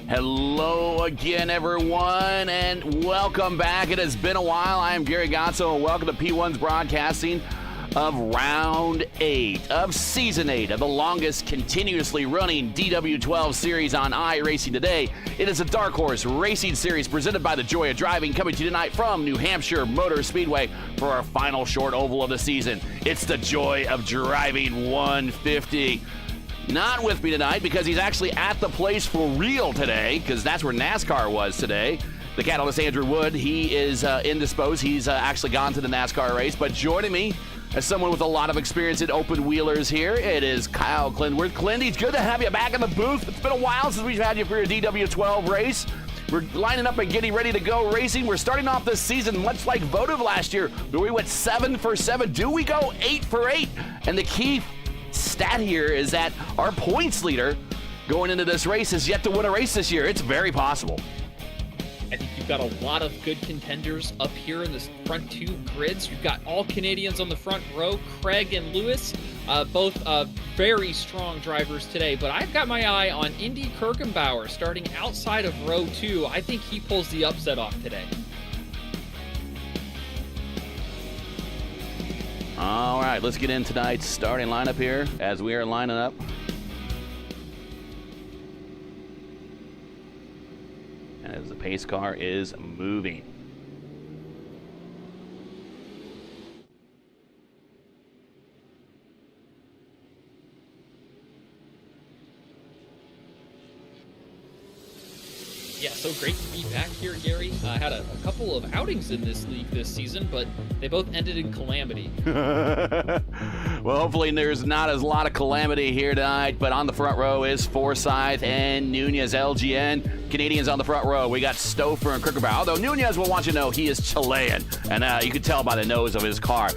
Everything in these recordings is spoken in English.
Hello again, everyone, and welcome back. It has been a while. I am Gary Gatso, and welcome to P1's broadcasting of Round 8 of Season 8 of the longest continuously running DW12 series on iRacing today. It is a Dark Horse Racing Series presented by the Joy of Driving, coming to you tonight from New Hampshire Motor Speedway for our final short oval of the season. It's the Joy of Driving 150. Not with me tonight because he's actually at the place for real today, because that's where NASCAR was today. The catalyst, Andrew Wood, he is indisposed. He's actually gone to the NASCAR race. But joining me as someone with a lot of experience in open wheelers here, it is Kyle Klindworth. Clind, it's good to have you back in the booth. It's been a while since we've had you for your DW12 race. We're lining up and getting ready to go racing. We're starting off this season much like votive last year, where we went 7 for 7. Do we go 8 for 8? And the key stat here is that our points leader going into this race has yet to win a race this year. It's very possible. I think you've got a lot of good contenders up here in the front two grids. You've got all Canadians on the front row, Craig and Lewis, both very strong drivers today. But I've got my eye on Indy Kirkenbauer starting outside of row 2. I think he pulls the upset off today. All right, let's get in tonight's starting lineup here as we are lining up. And as the pace car is moving. Yeah, so great to be back here, Gary. I had a couple of outings in this league this season, but they both ended in calamity. Well, hopefully there's not as lot of calamity here tonight, but on the front row is Forsyth and Nunez, LGN. Canadians on the front row. We got Stouffer and Kirkenbauer, although Nunez will want you to know he is Chilean, and you can tell by the nose of his car.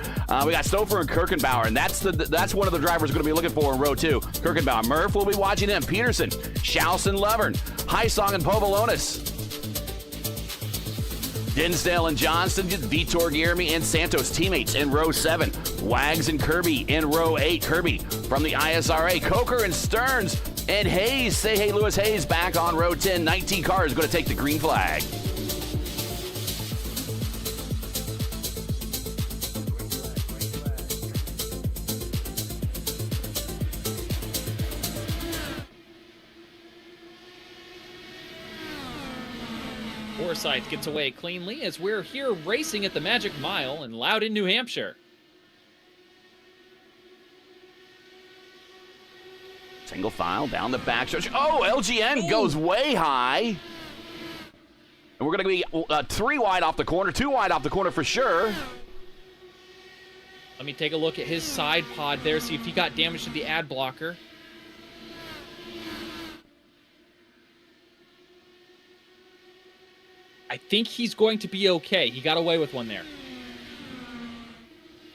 We got Stouffer and Kirkenbauer, and that's one of the drivers we're going to be looking for in row 2. Kirkenbauer. Murph will be watching him. Peterson, Schaus and Levern, Heisong and Povolonis. Dinsdale and Johnston, Vitor, Guillermi, and Santos teammates in row 7. Wags and Kirby in row 8. Kirby from the ISRA. Coker and Stearns and Hayes. Say hey, Lewis Hayes back on row 10. 19 cars going to take the green flag. Forsyth gets away cleanly as we're here racing at the Magic Mile in Loudon, New Hampshire. Single file down the backstretch. Oh, LGN goes way high. And we're going to be 3 wide off the corner, 2 wide off the corner for sure. Let me take a look at his side pod there, see if he got damage to the ad blocker. I think he's going to be okay. He got away with one there.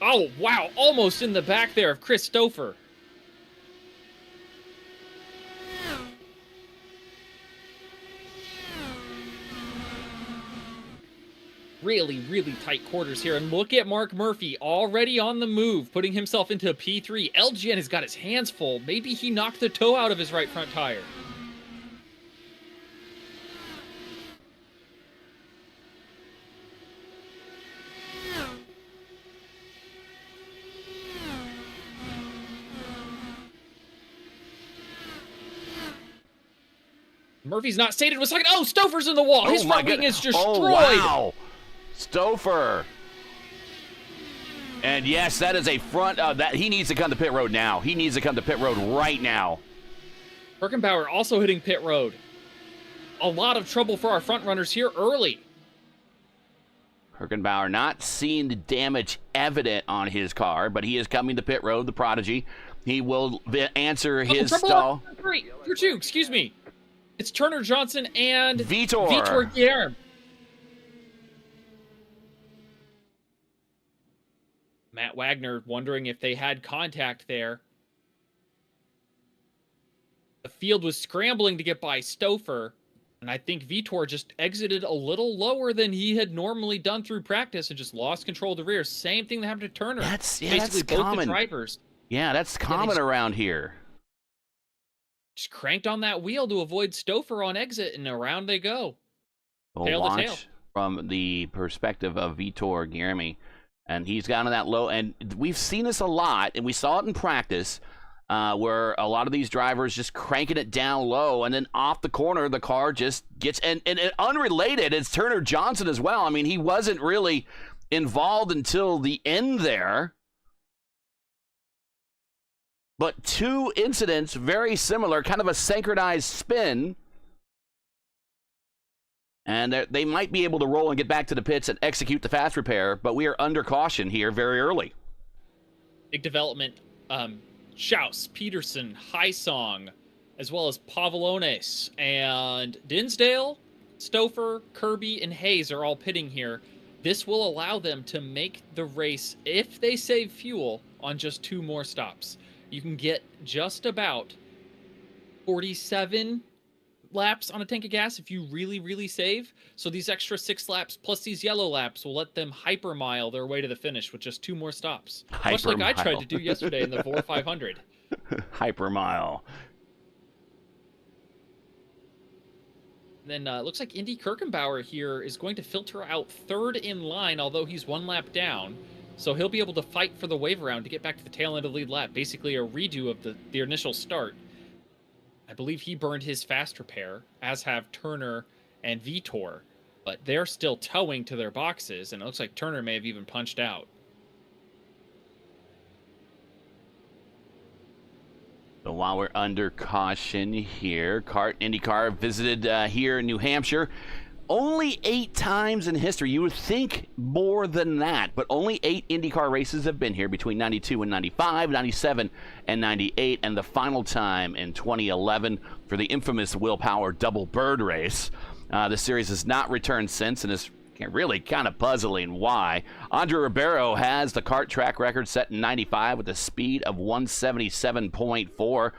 Oh, wow. Almost in the back there of Chris Stouffer. Really, really tight quarters here. And look at Mark Murphy already on the move, putting himself into a P3. LGN has got his hands full. Maybe he knocked the toe out of his right front tire. Murphy's not sated with second. Oh, Stouffer's in the wall. His front wing is destroyed. Oh, wow. Stouffer. And yes, that is a front. That he needs to come to pit road now. He needs to come to pit road right now. Kirkenbauer also hitting pit road. A lot of trouble for our front runners here early. Kirkenbauer not seeing the damage evident on his car, but he is coming to pit road, the prodigy. He will answer his stall. You're 2, excuse me. It's Turner Johnson and Vitor Guillermi. Matt Wagner wondering if they had contact there. The field was scrambling to get by Stouffer, and I think Vitor just exited a little lower than he had normally done through practice and just lost control of the rear. Same thing that happened to Turner. That's basically both common. The drivers. Yeah, that's common around here. Just cranked on that wheel to avoid Stouffer on exit, and around they go. We'll Tail to tail. watch from the perspective of Vitor Guilherme, and he's gotten that low. And we've seen this a lot, and we saw it in practice, where a lot of these drivers just cranking it down low, and then off the corner, the car just gets. And unrelated, it's Turner Johnson as well. I mean, he wasn't really involved until the end there. But two incidents, very similar, kind of a synchronized spin. And they might be able to roll and get back to the pits and execute the fast repair, but we are under caution here very early. Big development. Schaus, Peterson, Highsong, as well as Pavlones, and Dinsdale, Stouffer, Kirby, and Hayes are all pitting here. This will allow them to make the race, if they save fuel, on just 2 more stops. You can get just about 47 laps on a tank of gas if you really, really save. So these extra 6 laps plus these yellow laps will let them hypermile their way to the finish with just 2 more stops. Much like I tried to do yesterday in the 4-500. Hypermile. Then it looks like Indy Kirkenbauer here is going to filter out 3rd in line, although he's 1 lap down. So he'll be able to fight for the wave around to get back to the tail end of the lead lap. Basically a redo of the initial start. I believe he burned his fast repair, as have Turner and Vitor. But they're still towing to their boxes, and it looks like Turner may have even punched out. So while we're under caution here, IndyCar visited here in New Hampshire. Only 8 times in history. You would think more than that, but only 8 IndyCar races have been here between 92 and 95, 97 and 98, and the final time in 2011 for the infamous Will Power double bird race. The series has not returned since, and is really kind of puzzling why. Andre Ribeiro has the kart track record set in 95 with a speed of 177.4.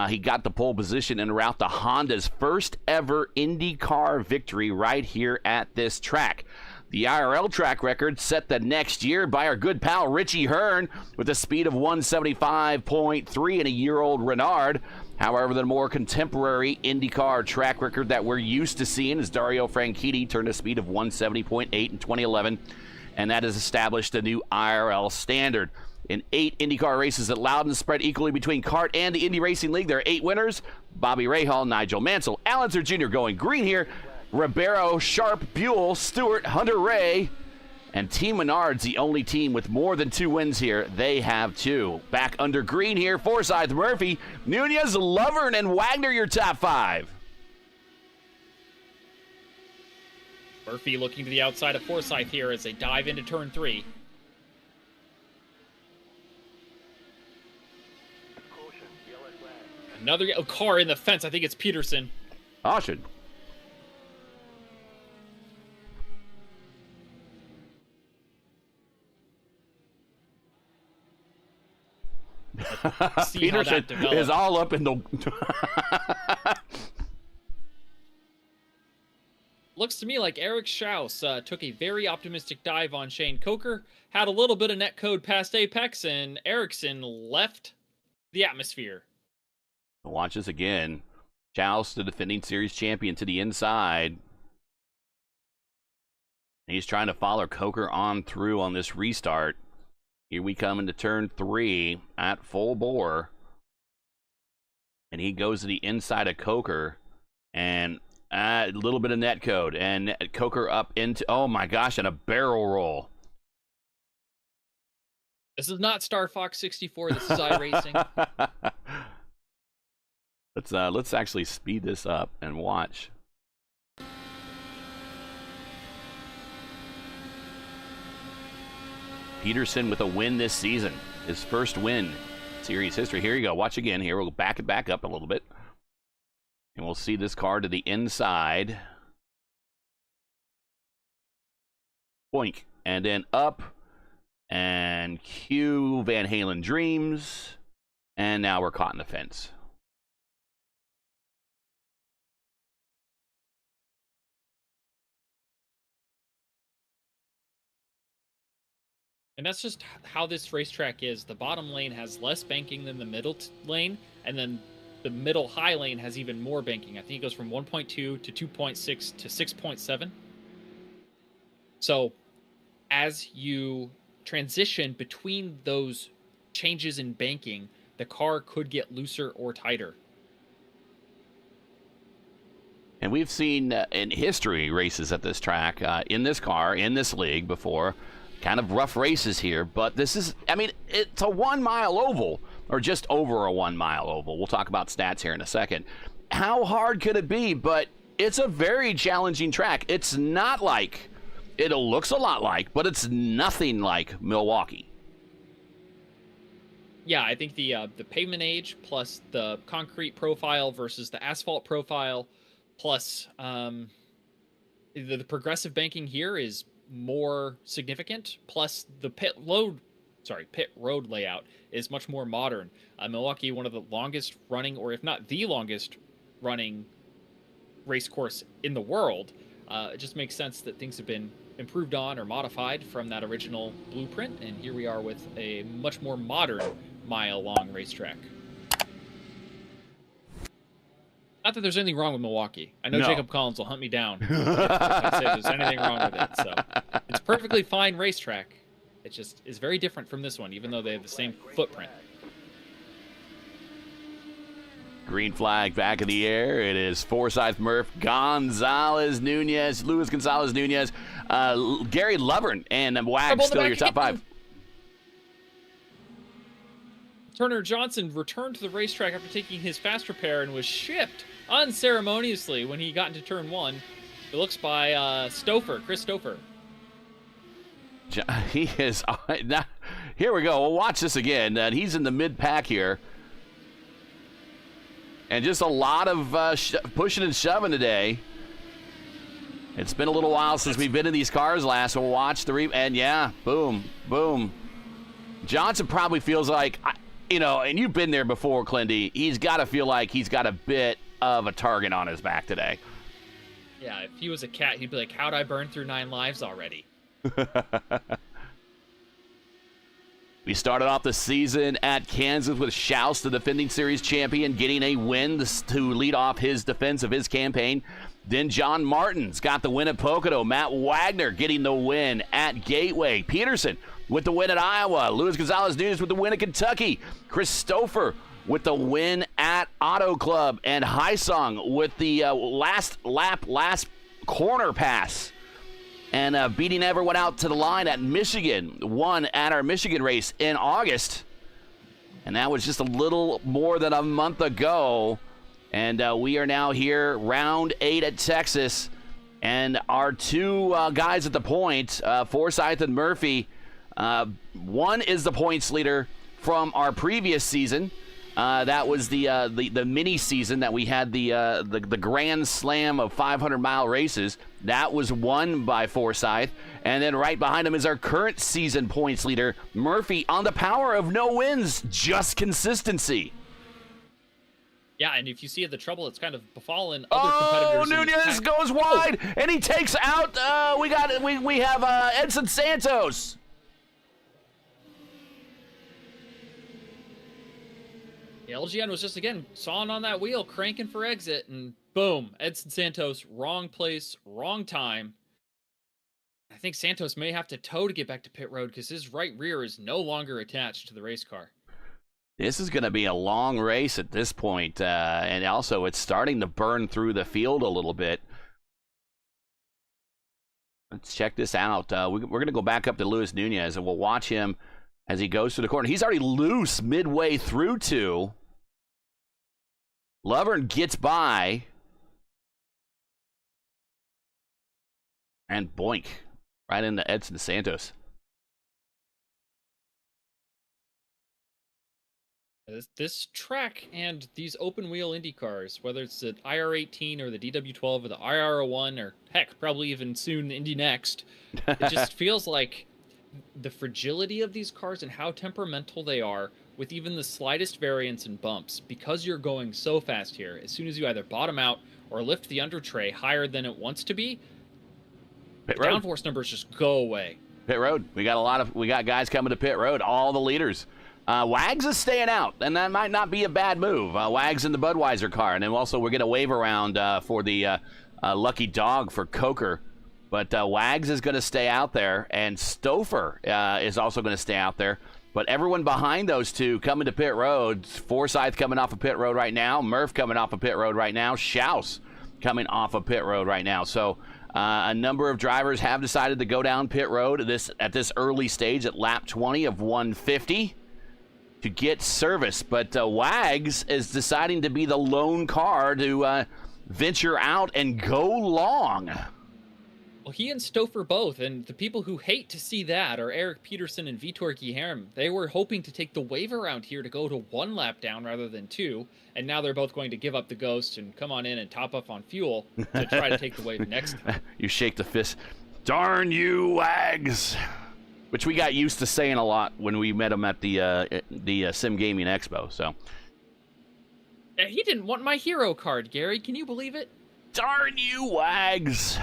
He got the pole position en route to Honda's first ever IndyCar victory right here at this track. The IRL track record set the next year by our good pal Richie Hearn with a speed of 175.3 in a year-old Renard. However, the more contemporary IndyCar track record that we're used to seeing is Dario Franchitti turned a speed of 170.8 in 2011, and that has established a new IRL standard. In 8 IndyCar races that Loudon spread equally between kart and the Indy Racing League, there are 8 winners. Bobby Rahal, Nigel Mansell, Allenser Jr. going green here. Ribeiro, Sharp, Buell, Stewart, Hunter Ray, and Team Menard's the only team with more than 2 wins here. They have 2. Back under green here, Forsyth, Murphy, Nunez, Lovern, and Wagner, your top 5. Murphy looking to the outside of Forsyth here as they dive into turn 3. Another car in the fence. I think it's Peterson. Caution. Peterson is all up in the... Looks to me like Eric Schaus took a very optimistic dive on Shane Coker, had a little bit of netcode past Apex, and Ericsson left the atmosphere. Watch this again. Schaus, the defending series champion, to the inside. He's trying to follow Coker on through on this restart. Here we come into turn 3 at full bore. And he goes to the inside of Coker. And a little bit of netcode. And Coker up into, oh my gosh, and a barrel roll. This is not Star Fox 64. This is iRacing. Let's actually speed this up and watch. Peterson with a win this season. His first win series history. Here you go. Watch again here. We'll back it back up a little bit. And we'll see this car to the inside. Boink. And then up. And cue Van Halen Dreams. And now we're caught in the fence. And that's just how this racetrack is. The bottom lane has less banking than the middle lane, and then the middle high lane has even more banking. I think it goes from 1.2 to 2.6 to 6.7. So as you transition between those changes in banking, the car could get looser or tighter. And we've seen in history races at this track, in this car, in this league before, kind of rough races here. But this is, I mean, it's a 1 mile oval, or just over a 1 mile oval. We'll talk about stats here in a second. How hard could it be? But it's a very challenging track. It's not like, it looks a lot like, but it's nothing like Milwaukee. Yeah, I think the pavement age plus the concrete profile versus the asphalt profile plus the progressive banking here is more significant. Plus the pit road layout is much more modern. Milwaukee, one of the longest running, or if not the longest running race course in the world. It just makes sense that things have been improved on or modified from that original blueprint, and here we are with a much more modern mile-long racetrack. Not that there's anything wrong with Milwaukee. I know Jacob Collins will hunt me down if I say there's anything wrong with it. So it's a perfectly fine racetrack. It just is very different from this one, even though they have the same footprint. Green flag back in the air. It is Forsyth Murph, Gonzalez Nunez, Luis Gonzalez Nunez, Gary Lovern, and Wag still your top five. Turner Johnson returned to the racetrack after taking his fast repair and was shipped unceremoniously when he got into turn one. It looks by Chris Stouffer. He is. Now, here we go. We'll watch this again. He's in the mid-pack here. And just a lot of pushing and shoving today. It's been a little while since we've been in these cars last, so we'll watch the and yeah, boom, boom. Johnson probably feels like, and you've been there before, Clindy, he's got to feel like he's got a bit of a target on his back today. Yeah, if he was a cat, he'd be like, how'd I burn through 9 lives already? We started off the season at Kansas with Schaus, the defending series champion, getting a win to lead off his defense of his campaign. Then John Martin's got the win at Pocono. Matt Wagner getting the win at Gateway. Peterson with the win at Iowa. Luis Gonzalez Nunez with the win at Kentucky. Chris Stouffer with the win at Auto Club. And Haisong with the last corner pass. And beating everyone out to the line at Michigan. Won at our Michigan race in August. And that was just a little more than a month ago. And we are now here, round 8 at Texas. And our two guys at the point, Forsyth and Murphy, one is the points leader from our previous season. That was the mini season that we had the Grand Slam of 500-mile races. That was won by Forsyth. And then right behind him is our current season points leader, Murphy, on the power of no wins, just consistency. Yeah, and if you see the trouble, it's kind of befallen other competitors. Oh, Nunez goes wide, and he takes out. We have Edson Santos. The LGN was just, again, sawing on that wheel, cranking for exit, and boom, Edson Santos, wrong place, wrong time. I think Santos may have to tow to get back to pit road because his right rear is no longer attached to the race car. This is going to be a long race at this point, and also it's starting to burn through the field a little bit. Let's check this out. We're going to go back up to Luis Nunez, and we'll watch him as he goes through the corner. He's already loose midway through two. Lovern gets by. And boink, right into Edson Santos. This track and these open wheel Indy cars, whether it's the IR18 or the DW12 or the IR01 or heck, probably even soon the Indy Next, it just feels like the fragility of these cars and how temperamental they are with even the slightest variance in bumps, because you're going so fast here. As soon as you either bottom out or lift the under tray higher than it wants to be, the downforce numbers just go away. Pit road. We got guys coming to pit road. All the leaders. Wags is staying out, and that might not be a bad move. Wags in the Budweiser car, and then also we're going to wave around for the lucky dog for Coker. But Wags is going to stay out there, and Stouffer is also going to stay out there. But everyone behind those two coming to pit road, Forsyth coming off of pit road right now, Murph coming off of pit road right now, Schaus coming off of pit road right now. So a number of drivers have decided to go down pit road at this early stage at lap 20 of 150 to get service. But Wags is deciding to be the lone car to venture out and go long. Well, he and Stouffer both, and the people who hate to see that are Eric Peterson and Vitor Guilherme. They were hoping to take the wave around here to go to 1 lap down rather than 2, and now they're both going to give up the ghost and come on in and top up on fuel to try to take the wave next time. You shake the fist. Darn you, Wags! Which we got used to saying a lot when we met him at the Sim Gaming Expo. So he didn't want my hero card, Gary. Can you believe it? Darn you, Wags!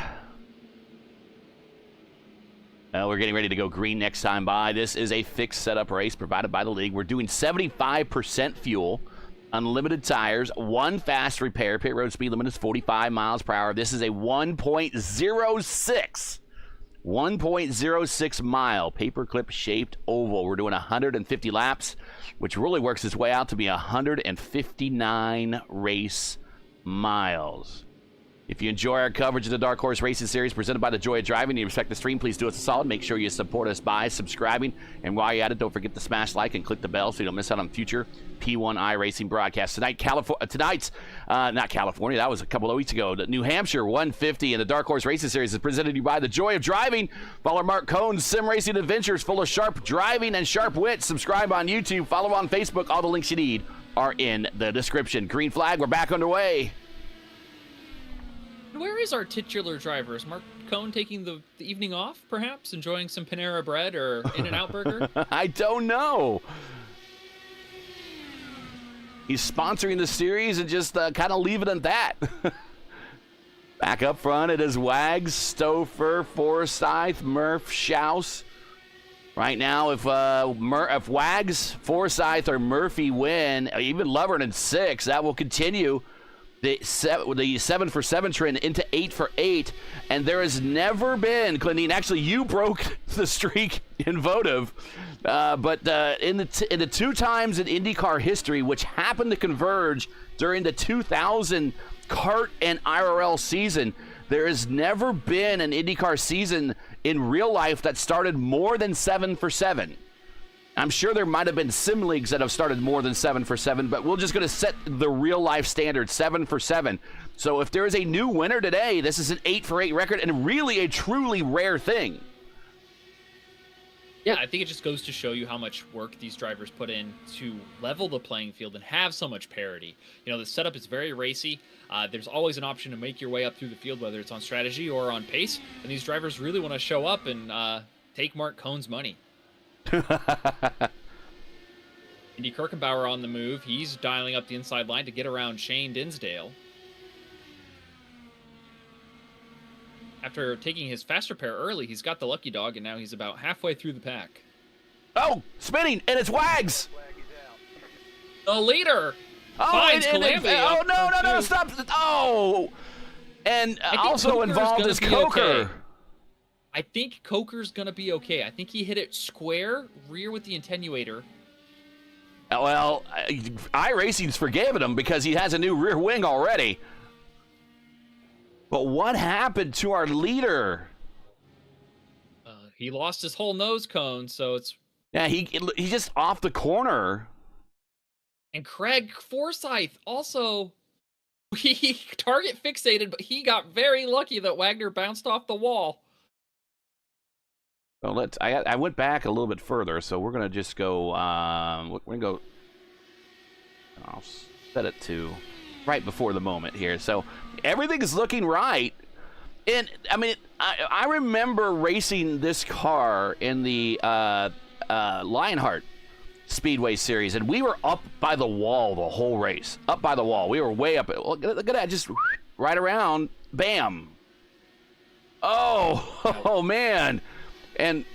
We're getting ready to go green next time by. This is a fixed setup race provided by the league. We're doing 75% fuel, unlimited tires, 1 fast repair. Pit road speed limit is 45 miles per hour. This is a 1.06 mile paperclip shaped oval. We're doing 150 laps, which really works its way out to be 159 race miles. If you enjoy our coverage of the Dark Horse Racing Series presented by The Joy of Driving and you respect the stream, please do us a solid. Make sure you support us by subscribing. And while you're at it, don't forget to smash like and click the bell so you don't miss out on future P1 iRacing broadcasts. Tonight's, not California, that was a couple of weeks ago. The New Hampshire 150 in the Dark Horse Racing Series is presented to you by The Joy of Driving. Follow Mark Cohn's Sim Racing Adventures full of sharp driving and sharp wit. Subscribe on YouTube. Follow on Facebook. All the links you need are in the description. Green flag, we're back underway. Where is our titular driver? Is Mark Cohn taking the evening off, perhaps? Enjoying some Panera Bread or In-N-Out Burger? I don't know. He's sponsoring the series and just kind of leave it at that. Back up front, it is Wags, Stouffer, Forsyth, Murph, Schaus. Right now, if Wags, Forsyth, or Murphy win, even Lovern in 6, that will continue the 7 for 7 trend into 8 for 8, and there has never been, Clinton, actually you broke the streak in votive, but in the 2 times in IndyCar history, which happened to converge during the 2000 kart and IRL season, there has never been an IndyCar season in real life that started more than 7 for 7. I'm sure there might have been sim leagues that have started more than 7 for 7, but we're just going to set the real life standard, 7 for 7. So if there is a new winner today, this is an 8 for 8 record and really a truly rare thing. Yeah, I think it just goes to show you how much work these drivers put in to level the playing field and have so much parity. You know, the setup is very racy. There's always an option to make your way up through the field, whether it's on strategy or on pace. And these drivers really want to show up and take Mark Cohn's money. Andy Kirkenbauer on the move. He's dialing up the inside line to get around Shane Dinsdale. After taking his fast repair early, he's got the lucky dog, and now he's about halfway through the pack. Oh, spinning, and it's Wags. The leader finds Calamity. Oh, no, stop. Oh, and also Coker's involved is Coker. Okay. I think Coker's going to be okay. I think he hit it square, rear with the attenuator. Well, iRacing's forgiven him because he has a new rear wing already. But what happened to our leader? He lost his whole nose cone, so it's... Yeah, he's just off the corner. And Craig Forsyth also... He target fixated, but he got very lucky that Wagner bounced off the wall. Well, I went back a little bit further, so we're gonna just go. We're gonna go. I'll set it to right before the moment here. So everything is looking right, and I mean, I remember racing this car in the Lionheart Speedway Series, and we were up by the wall the whole race. Up by the wall, we were way up. Look at that, just right around, bam. Oh man. And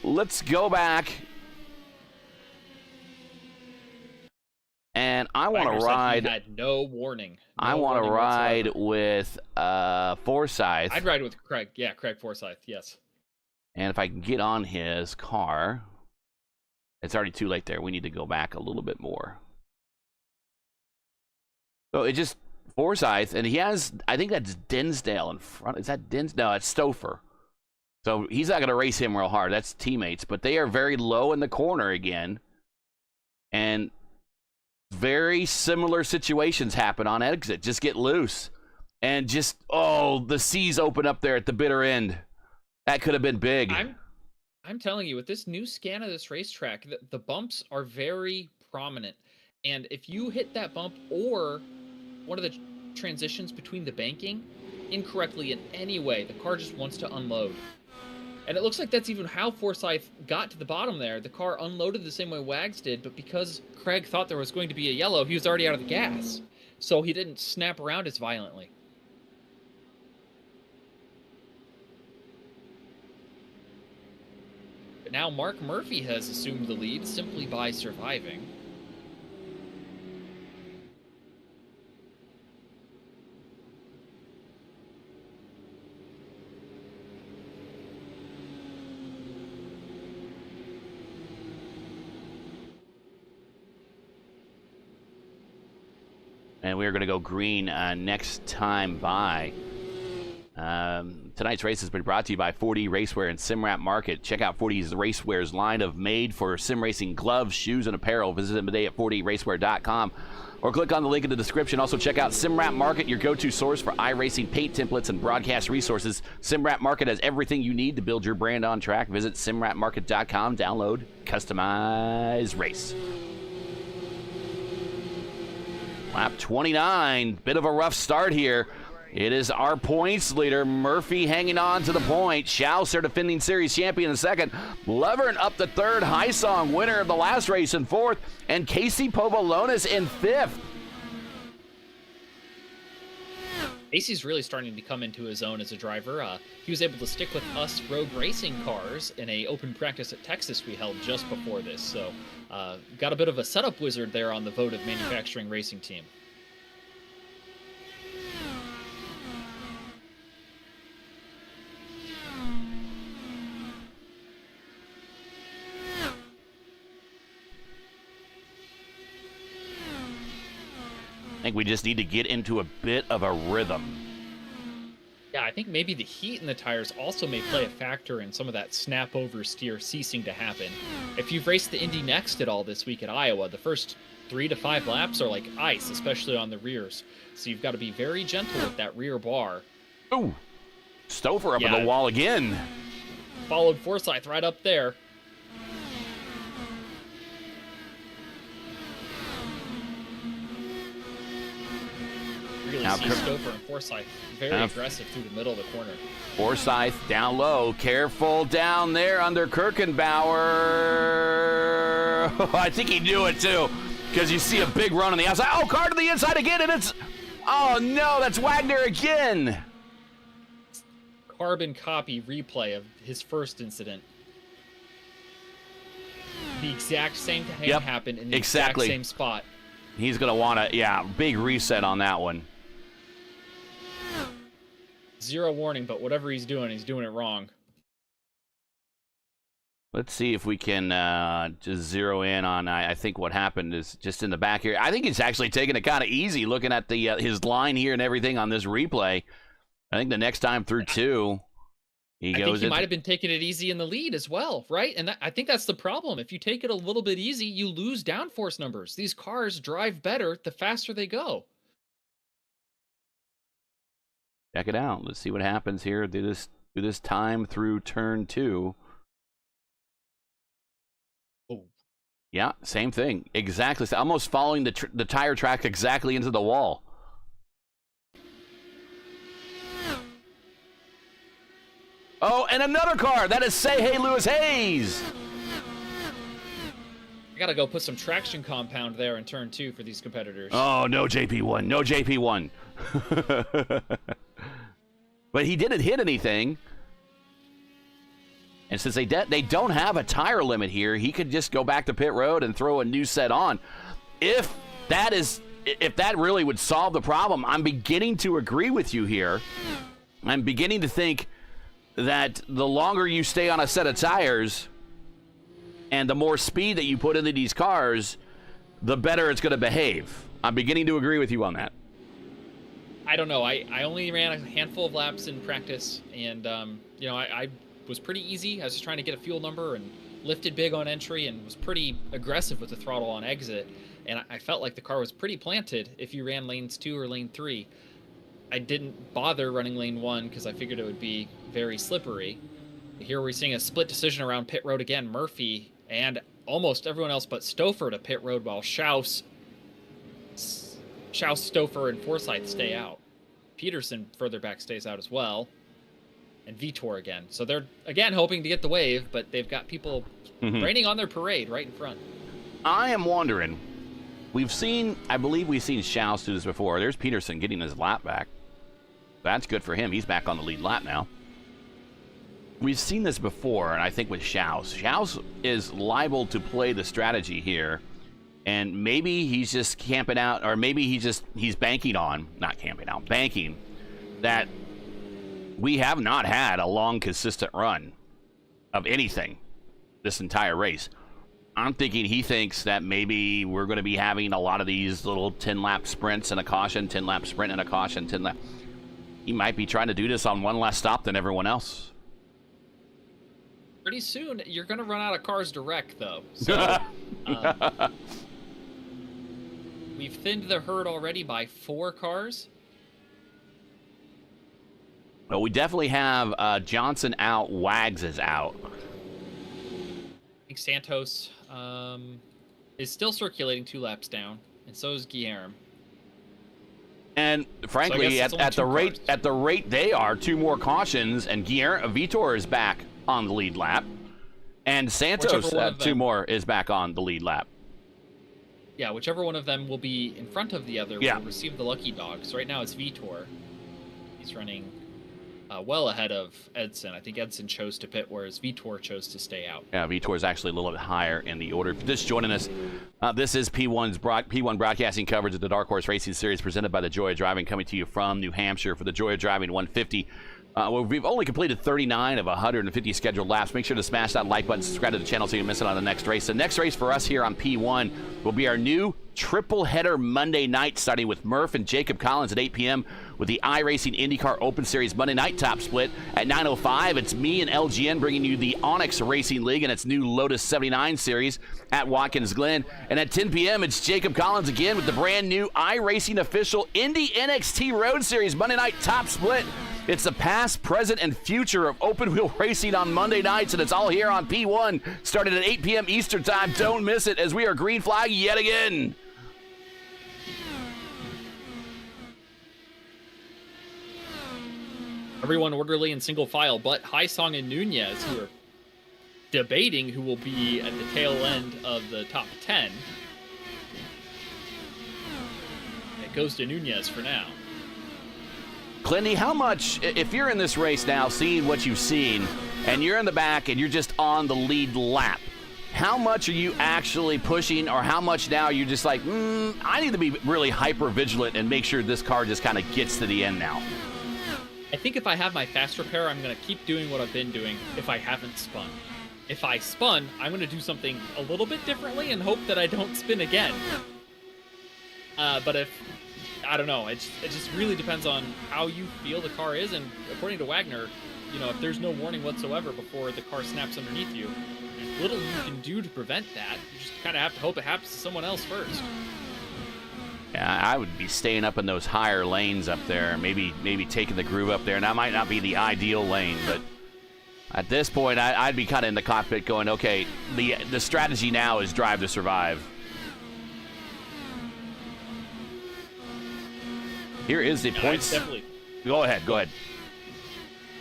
let's go back And I want to Wagner said ride. he had no warning. I No want to warning ride whatsoever. with Forsyth. I'd ride with Craig. Yeah, Craig Forsyth. Yes. And if I can get on his car, it's already too late there. We need to go back a little bit more. So it just Forsyth, and he has, I think that's Dinsdale in front. Is that Dinsdale? No, it's Stouffer. So he's not going to race him real hard. That's teammates, but they are very low in the corner again. And very similar situations happen on exit. Just get loose. And just, the seas open up there at the bitter end. That could have been big. I'm telling you, with this new scan of this racetrack, the bumps are very prominent. And if you hit that bump or one of the transitions between the banking incorrectly in any way, the car just wants to unload. And it looks like that's even how Forsyth got to the bottom there. The car unloaded the same way Wags did, but because Craig thought there was going to be a yellow, he was already out of the gas. So he didn't snap around as violently. But now Mark Murphy has assumed the lead simply by surviving. And we're going to go green next time by. Tonight's race has been brought to you by 4D Racewear and SimWrap Market. Check out 4D's Racewear's line of made for sim racing gloves, shoes, and apparel. Visit them today at 4dracewear.com or click on the link in the description. Also, check out SimWrap Market, your go-to source for iRacing paint templates and broadcast resources. SimWrap Market has everything you need to build your brand on track. Visit simwrapmarket.com, download, customize, race. Lap 29, bit of a rough start here. It is our points leader, Murphy, hanging on to the point. Schaus, our defending series champion, in second. Levern up to third. Highsong, winner of the last race, in fourth. And Casey Povolonis in fifth. Casey's really starting to come into his own as a driver. He was able to stick with us Rogue Racing cars in a open practice at Texas we held just before this. So got a bit of a setup wizard there on the Votive Manufacturing Racing team. I think we just need to get into a bit of a rhythm. Yeah, I think maybe the heat in the tires also may play a factor in some of that snap oversteer ceasing to happen. If you've raced the Indy Next at all this week at Iowa, the first 3 to 5 laps are like ice, especially on the rears. So you've got to be very gentle with that rear bar. Ooh, Stouffer up on the wall again. Followed Forsyth right up there. Really see Stouffer and Forsyth very aggressive through the middle of the corner. Forsyth down low, careful down there under Kirkenbauer. I think he knew it too, because you see a big run on the outside. Oh, car to the inside again, and it's, oh no, that's Wagner again. Carbon copy replay of his first incident. The exact same thing happened in the exact same spot. He's going to want to, big reset on that one. Zero warning, but whatever he's doing it wrong. Let's see if we can just zero in on, I think what happened is just in the back here. I think he's actually taking it kind of easy looking at the his line here and everything on this replay. I think the next time through two, I think he might have been taking it easy in the lead as well, right? And I think that's the problem. If you take it a little bit easy, you lose downforce numbers. These cars drive better the faster they go. Check it out. Let's see what happens here. Do this time through turn 2. Oh. Yeah, same thing. Exactly. Almost following the tire track exactly into the wall. Oh, and another car. That is Say Hey Lewis Hayes. I gotta go put some traction compound there in turn 2 for these competitors. Oh, no JP1. No JP1. But he didn't hit anything. And since they don't have a tire limit here, he could just go back to pit road and throw a new set on. If if that really would solve the problem, I'm beginning to agree with you here. I'm beginning to think that the longer you stay on a set of tires and the more speed that you put into these cars, the better it's going to behave. I'm beginning to agree with you on that. I don't know. I only ran a handful of laps in practice, and I was pretty easy. I was just trying to get a fuel number and lifted big on entry and was pretty aggressive with the throttle on exit. And I felt like the car was pretty planted if you ran lanes 2 or lane 3. I didn't bother running lane 1 because I figured it would be very slippery. Here we're seeing a split decision around pit road again. Murphy and almost everyone else but Stouffer to pit road, while Schaus, Stouffer, and Forsyth stay out. Peterson further back stays out as well. And Vitor again. So they're, again, hoping to get the wave, but they've got people raining on their parade right in front. I am wondering, I believe we've seen Schaus do this before. There's Peterson getting his lap back. That's good for him. He's back on the lead lap now. We've seen this before, and I think with Schaus. Schaus is liable to play the strategy here, and maybe he's just camping out, or maybe he's banking on, not camping out, banking, that we have not had a long, consistent run of anything this entire race. I'm thinking he thinks that maybe we're going to be having a lot of these little 10-lap sprints and a caution, 10-lap sprint and a caution, 10-lap. He might be trying to do this on one less stop than everyone else. Pretty soon, you're going to run out of cars to wreck, though. So, we've thinned the herd already by 4 cars. Well, we definitely have Johnson out, Wags is out. I think Santos is still circulating 2 laps down, and so is Guillermo. And frankly, so at the rate they are, 2 more cautions, and Vitor is back on the lead lap, and Santos 2 more is back on the lead lap. Yeah, whichever one of them will be in front of the other will receive the lucky dog. So right now it's Vitor. He's running well ahead of Edson. I think Edson chose to pit, whereas Vitor chose to stay out. Yeah, Vitor is actually a little bit higher in the order. Just joining us, this is P1 broadcasting coverage of the Dark Horse Racing Series presented by the Joy of Driving, coming to you from New Hampshire for the Joy of Driving 150. We've only completed 39 of 150 scheduled laps. Make sure to smash that like button, subscribe to the channel so you don't miss it on the next race. The next race for us here on P1 will be our new triple header Monday night, starting with Murph and Jacob Collins at 8 p.m. with the iRacing IndyCar Open Series Monday night top split. At 9:05, it's me and LGN bringing you the Onyx Racing League and its new Lotus 79 series at Watkins Glen. And at 10 p.m., it's Jacob Collins again with the brand new iRacing official Indy NXT Road Series Monday night top split. It's the past, present, and future of open wheel racing on Monday nights, and it's all here on P1, starting at 8 p.m. Eastern Time. Don't miss it as we are green flag yet again. Everyone orderly in single file, but Haisong and Nunez, who are debating who will be at the tail end of the top 10. It goes to Nunez for now. Clinty, how much, if you're in this race now, seeing what you've seen, and you're in the back and you're just on the lead lap, how much are you actually pushing, or how much now are you just like, I need to be really hyper vigilant and make sure this car just kind of gets to the end now? I think if I have my fast repair, I'm going to keep doing what I've been doing if I haven't spun. If I spun, I'm going to do something a little bit differently and hope that I don't spin again. But if, I don't know, it just really depends on how you feel the car is, and according to Wagner, if there's no warning whatsoever before the car snaps underneath you, there's little you can do to prevent that. You just kind of have to hope it happens to someone else first. Yeah, I would be staying up in those higher lanes up there, maybe taking the groove up there, and that might not be the ideal lane, but at this point, I'd be kind of in the cockpit going, okay, the strategy now is drive to survive. Here is the points. Go ahead. I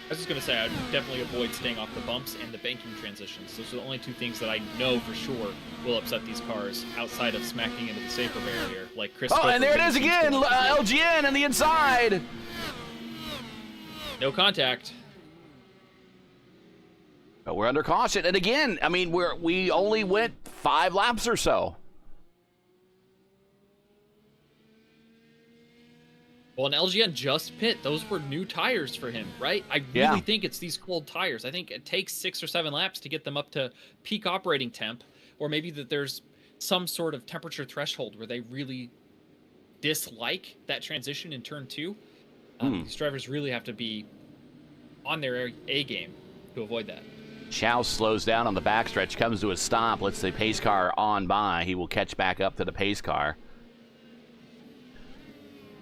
was just going to say, I'd definitely avoid staying off the bumps and the banking transitions. Those are the only 2 things that I know for sure will upset these cars outside of smacking into the safer barrier, like Chris. Oh, and there it is again, LGN on the inside. No contact. But we're under caution, and again, I mean, we only went 5 laps or so. Well, and LGN just pit. Those were new tires for him, right? I really think it's these cold tires. I think it takes 6 or 7 laps to get them up to peak operating temp, or maybe that there's some sort of temperature threshold where they really dislike that transition in turn 2. These drivers really have to be on their A game to avoid that. Chow slows down on the backstretch, comes to a stop, lets the pace car on by. He will catch back up to the pace car.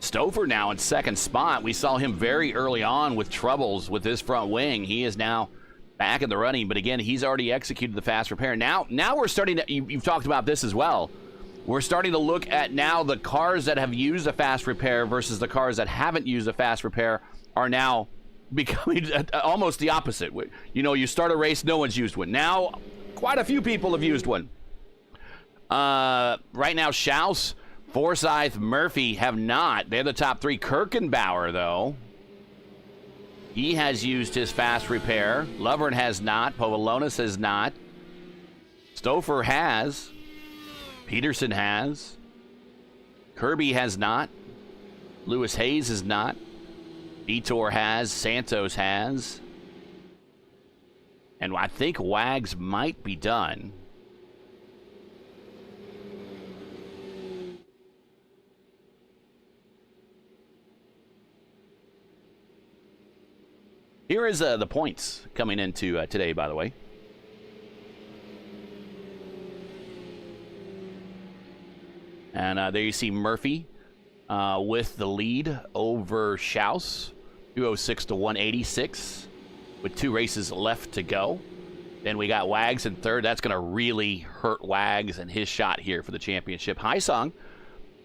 Stouffer now in second spot. We saw him very early on with troubles with his front wing. He is now back in the running, but again, he's already executed the fast repair. Now we're starting to, you've talked about this as well. We're starting to look at now the cars that have used a fast repair versus the cars that haven't used a fast repair are now becoming almost the opposite. You know, you start a race, no one's used one. Now, quite a few people have used one. Right now, Schaus, Forsyth, Murphy have not. They're the top 3. Kirkenbauer, though, he has used his fast repair. Lovren has not. Povolonis has not. Stouffer has. Peterson has. Kirby has not. Lewis Hayes has not. Vitor has. Santos has. And I think Wags might be done. Here is the points coming into today, by the way. And there you see Murphy with the lead over Schaus, 206 to 186, with 2 races left to go. Then we got Wags in third. That's going to really hurt Wags and his shot here for the championship. Haisong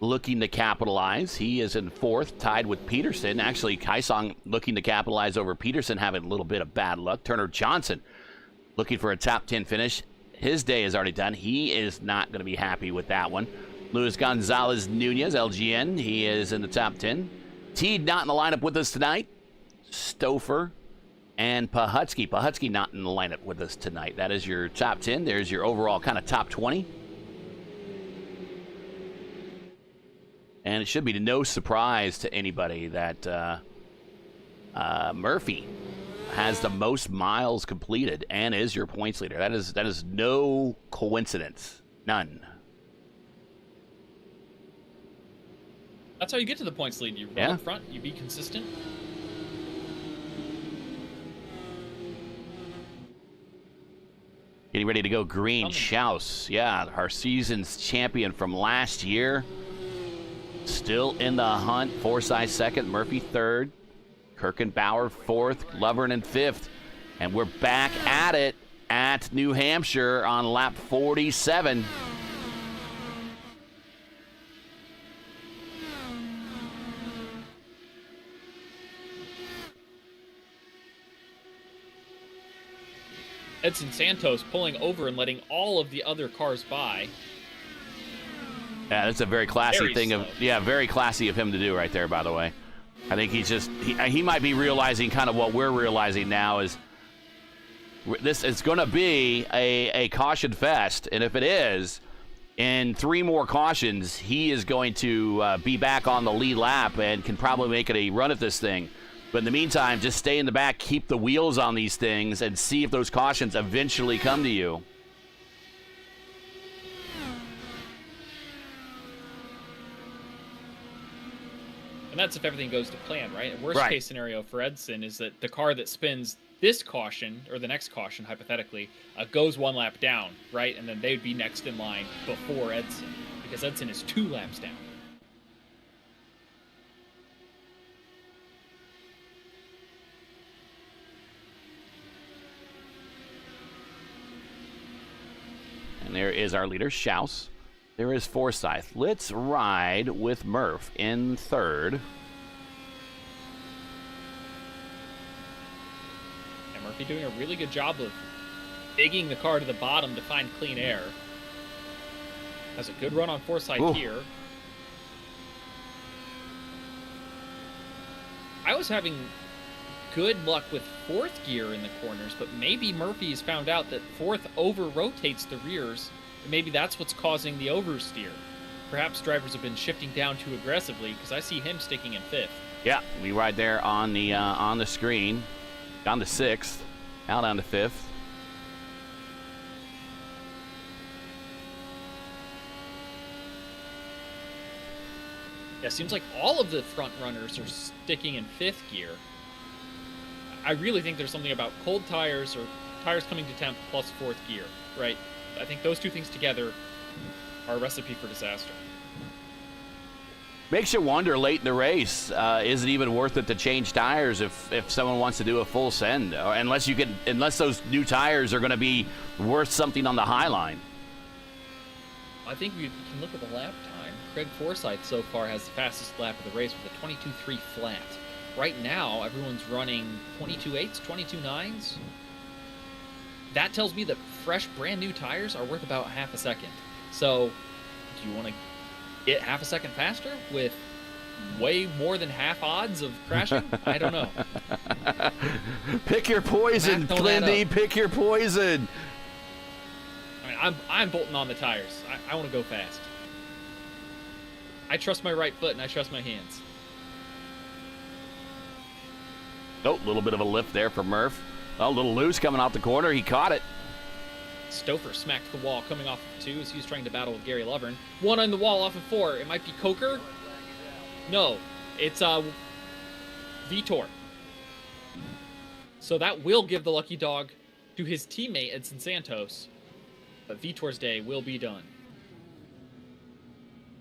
looking to capitalize. He is in fourth, tied with Peterson. Actually, Haisong looking to capitalize over Peterson, having a little bit of bad luck. Turner Johnson looking for a top 10 finish. His day is already done. He is not going to be happy with that one. Luis Gonzalez Nunez, LGN, he is in the top 10. Teed not in the lineup with us tonight. Stouffer and Pahutsky. Pahutsky not in the lineup with us tonight. That is your top 10. There's your overall kind of top 20. And it should be no surprise to anybody that Murphy has the most miles completed and is your points leader. That is no coincidence. None. That's how you get to the points lead. You run up front, you be consistent. Getting ready to go green. Schaus, yeah, our season's champion from last year. Still in the hunt. Forsyth second, Murphy third, Kirkenbauer fourth, Lovren in fifth. And we're back at it at New Hampshire on lap 47. Edson Santos pulling over and letting all of the other cars by. Yeah, that's a very classy Very thing slow. very classy of him to do right there, by the way. I think he's just, he might be realizing kind of what we're realizing now is this is going to be a caution fest. And if it is, in 3 more cautions, he is going to be back on the lead lap and can probably make it a run at this thing. But in the meantime, just stay in the back, keep the wheels on these things, and see if those cautions eventually come to you. And that's if everything goes to plan, right? Worst case scenario for Edson is that the car that spins this caution, or the next caution, hypothetically, goes 1 lap down, right? And then they would be next in line before Edson, because Edson is 2 laps down. And there is our leader, Schaus. There is Forsyth. Let's ride with Murph in third. And Murphy doing a really good job of digging the car to the bottom to find clean air. Has a good run on Forsyth here. I was having good luck with 4th gear in the corners, but maybe Murphy's found out that 4th over-rotates the rears. Maybe that's what's causing the oversteer. perhaps drivers have been shifting down too aggressively, because I see him sticking in 5th. Yeah, we right there on the screen. Down to 6th, now down to 5th. Yeah, seems like all of the front runners are sticking in 5th gear. I really think there's something about cold tires or tires coming to temp plus 4th gear, right? I think those two things together are a recipe for disaster. Makes you wonder late in the race, is it even worth it to change tires if someone wants to do a full send, or unless those new tires are going to be worth something on the high line? I think we can look at the lap time. Craig Forsyth so far has the fastest lap of the race with a 22.3 flat. Right now, everyone's running 22.8s, 22.9s. That tells me that fresh, brand new tires are worth about half a second. So, do you want to get half a second faster with way more than half odds of crashing? I don't know. Pick your poison, Clindy. Pick your poison. I mean, I'm bolting on the tires. I want to go fast. I trust my right foot and I trust my hands. Oh, a little bit of a lift there for Murph. Oh, a little loose coming off the corner. He caught it. Stouffer smacked the wall coming off of 2 as he was trying to battle with Gary Lovern. 1 on the wall off of 4. It might be Coker. No, it's Vitor. So that will give the lucky dog to his teammate Edson Santos. But Vitor's day will be done.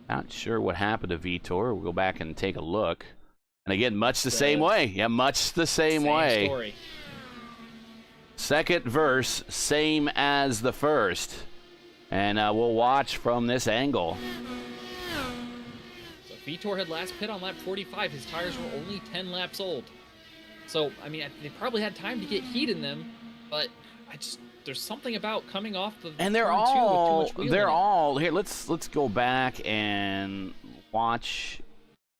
Not sure what happened to Vitor. We'll go back and take a look. And again, much the same way. Yeah, much the same way. Story. Second verse, same as the first. And we'll watch from this angle. So Vitor had last pit on lap 45. His tires were only 10 laps old. So, I mean, they probably had time to get heat in them, but there's something about coming off the and they're all here. Let's go back and watch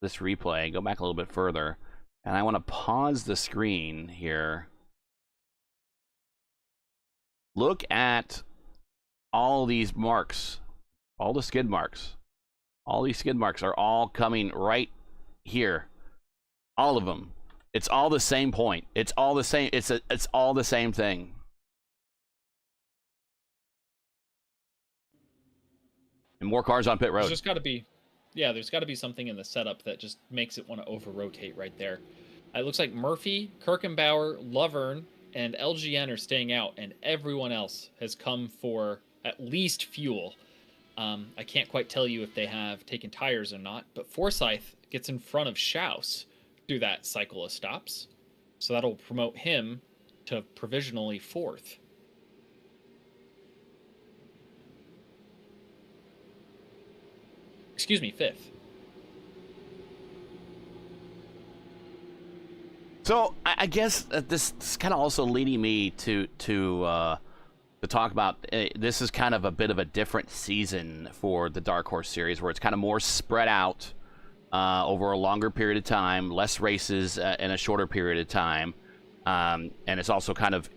this replay. Go back a little bit further. And I want to pause the screen here. Look at all these marks, all the skid marks. All these skid marks are all coming right here. All of them. It's all the same point. It's all the same. It's all the same thing. And more cars on pit road. There's just got to be, there's got to be something in the setup that just makes it want to over-rotate right there. It looks like Murphy, Kirkenbauer, Lovern, and LGN are staying out, and everyone else has come for at least fuel. I can't quite tell you if they have taken tires or not, but Forsyth gets in front of Schaus through that cycle of stops. So that'll promote him to provisionally 4th. Excuse me, 5th. So I guess this is kind of also leading me to talk about this is kind of a bit of a different season for the Dark Horse Series, where it's kind of more spread out over a longer period of time, less races in a shorter period of time, and it's also kind of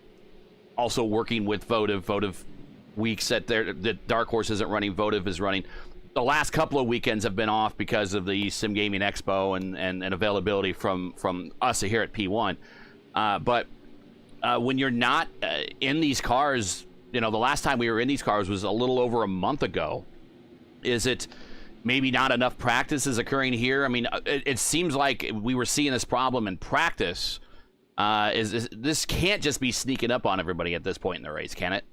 also working with Votive weeks that Dark Horse isn't running, Votive is running. The last couple of weekends have been off because of the Sim Gaming Expo and availability from us here at P1. But when you're not in these cars, the last time we were in these cars was a little over a month ago. Is it maybe not enough practice is occurring here? I mean, it seems like we were seeing this problem in practice. This can't just be sneaking up on everybody at this point in the race, can it?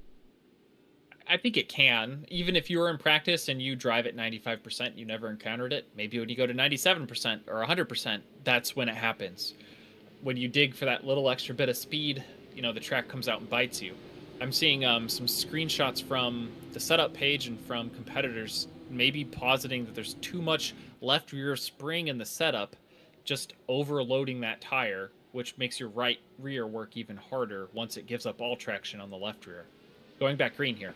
I think it can. Even if you were in practice and you drive at 95%, you never encountered it. Maybe when you go to 97% or 100%, that's when it happens. When you dig for that little extra bit of speed, the track comes out and bites you. I'm seeing some screenshots from the setup page and from competitors maybe positing that there's too much left rear spring in the setup, just overloading that tire, which makes your right rear work even harder once it gives up all traction on the left rear. Going back green here.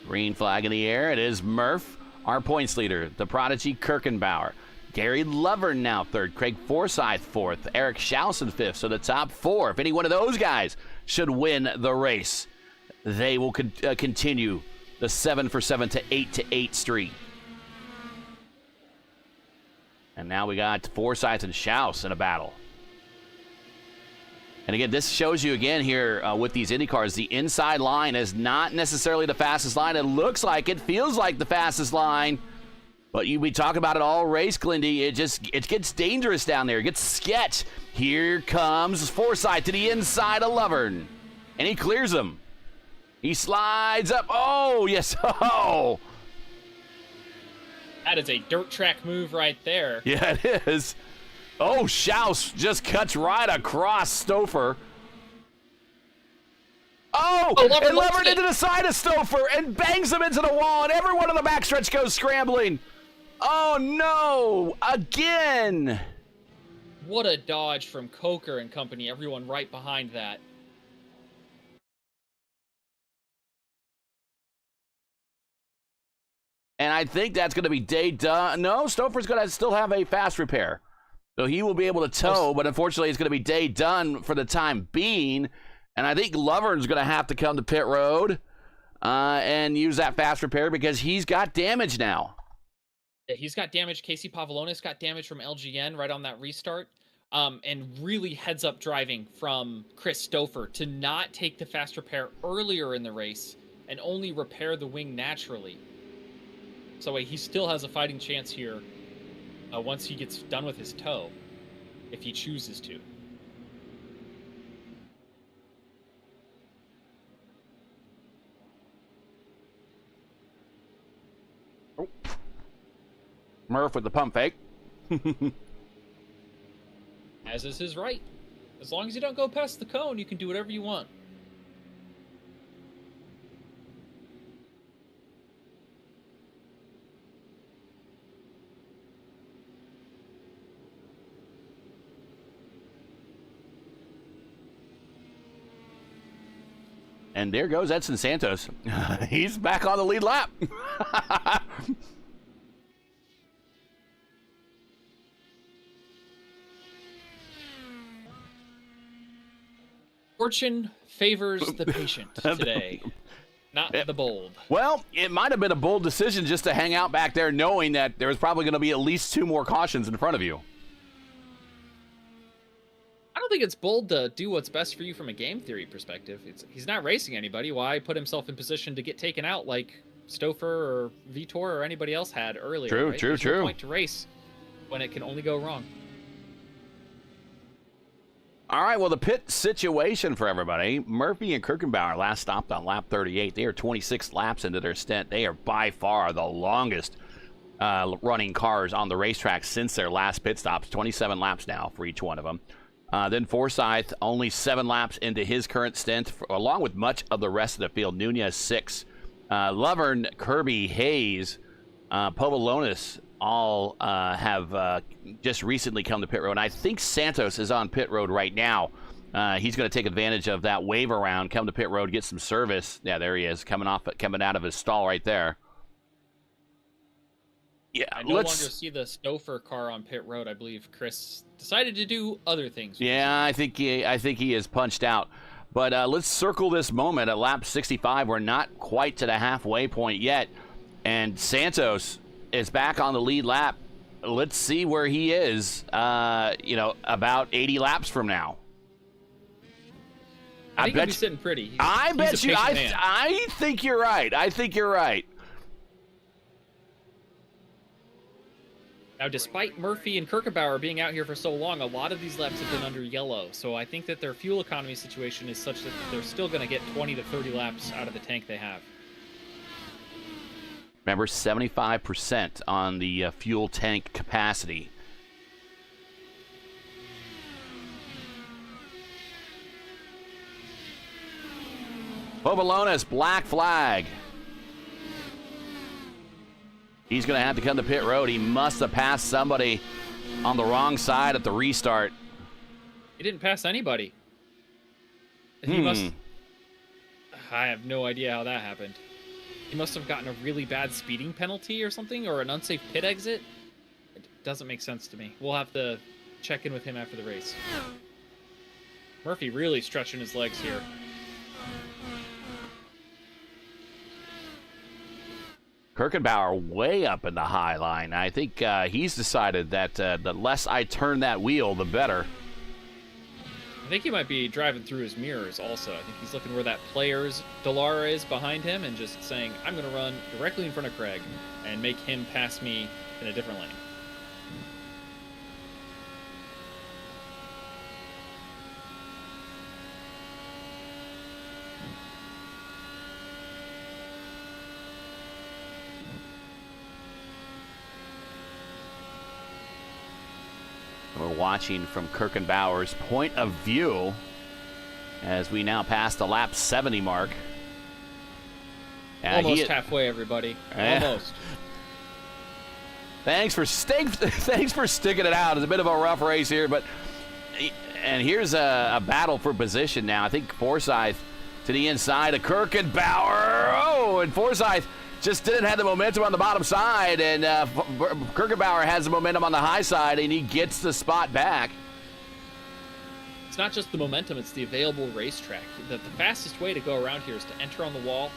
Green flag in the air. It is Murph, our points leader. The prodigy Kirkenbauer. Gary Lovern now 3rd. Craig Forsyth 4th. Eric Schausen 5th. So the top 4. If any one of those guys should win the race, they will continue the 7 for 7 to 8 to 8 streak. And now we got Forsyth and Schaus in a battle. And again, this shows you again here with these Indy cars, the inside line is not necessarily the fastest line. It looks like it, feels like the fastest line. But we talk about it all race, Glindy. It gets dangerous down there. It gets sketch. Here comes Forsyth to the inside of Lovern. And he clears him. He slides up. Oh, yes. Oh. That is a dirt track move right there. Yeah, it is. Oh, Schaus just cuts right across Stouffer. Oh, and Lovern into the side of Stouffer and bangs him into the wall, and everyone on the backstretch goes scrambling. Oh, no, again. What a dodge from Coker and company, everyone right behind that. And I think that's going to be day done. No, Stouffer's going to still have a fast repair. So he will be able to tow, but unfortunately it's going to be day done for the time being. And I think Lovern's going to have to come to pit road and use that fast repair because he's got damage now. Yeah, he's got damage. Casey Pavlonis got damage from LGN right on that restart. And really heads-up driving from Chris Stouffer to not take the fast repair earlier in the race and only repair the wing naturally. So he still has a fighting chance here once he gets done with his tow, if he chooses to. Oh. Murph with the pump fake. As is his right. As long as you don't go past the cone, you can do whatever you want. And there goes Edson Santos. He's back on the lead lap. Fortune favors the patient today, not the bold. Well, it might have been a bold decision just to hang out back there knowing that there was probably going to be at least 2 more cautions in front of you. I don't think it's bold to do what's best for you from a game theory perspective. He's not racing anybody. Why put himself in position to get taken out like Stouffer or Vitor or anybody else had earlier? True, right? true, There's true. no point to race when it can only go wrong. All right, well, the pit situation for everybody. Murphy and Kirkenbauer last stopped on lap 38. They are 26 laps into their stint. They are by far the longest running cars on the racetrack since their last pit stops. 27 laps now for each one of them. Then Forsyth, only 7 laps into his current stint, along with much of the rest of the field. Nunez, 6. Lovern, Kirby, Hayes, Povolonis all have just recently come to pit road. And I think Santos is on pit road right now. He's going to take advantage of that wave around, come to pit road, get some service. Yeah, there he is, coming out of his stall right there. Yeah, I no longer see the Stouffer car on pit road. I believe Chris decided to do other things. Yeah, I think he is punched out. But let's circle this moment at lap 65. We're not quite to the halfway point yet, and Santos is back on the lead lap. Let's see where he is. About 80 laps from now. I think he'll be sitting pretty. I bet you. I think you're right. I think you're right. Now, despite Murphy and Kirkenbauer being out here for so long, a lot of these laps have been under yellow. So I think that their fuel economy situation is such that they're still going to get 20 to 30 laps out of the tank they have. Remember, 75% on the fuel tank capacity. Povolonis, black flag. He's going to have to come to pit road. He must have passed somebody on the wrong side at the restart. He didn't pass anybody. He must... I have no idea how that happened. He must have gotten a really bad speeding penalty or something, or an unsafe pit exit. It doesn't make sense to me. We'll have to check in with him after the race. Murphy really stretching his legs here. Kirkenbauer way up in the high line. I think he's decided that the less I turn that wheel, the better. I think he might be driving through his mirrors also. I think he's looking where that player's Dallara is behind him and just saying, I'm going to run directly in front of Craig and make him pass me in a different lane. We're watching from Kirkenbauer's point of view as we now pass the lap 70 mark. Almost halfway, everybody. Almost. Thanks for sticking it out. It's a bit of a rough race here, and here's a battle for position now. I think Forsyth to the inside of Kirkenbauer. Oh, and Forsyth just didn't have the momentum on the bottom side, and Kirkenbauer has the momentum on the high side, and he gets the spot back. It's not just the momentum, it's the available racetrack. The fastest way to go around here is to enter on the wall,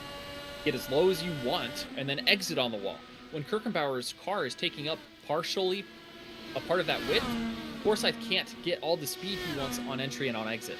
get as low as you want, and then exit on the wall. When Kirkenbauer's car is taking up partially a part of that width, Forsyth can't get all the speed he wants on entry and on exit.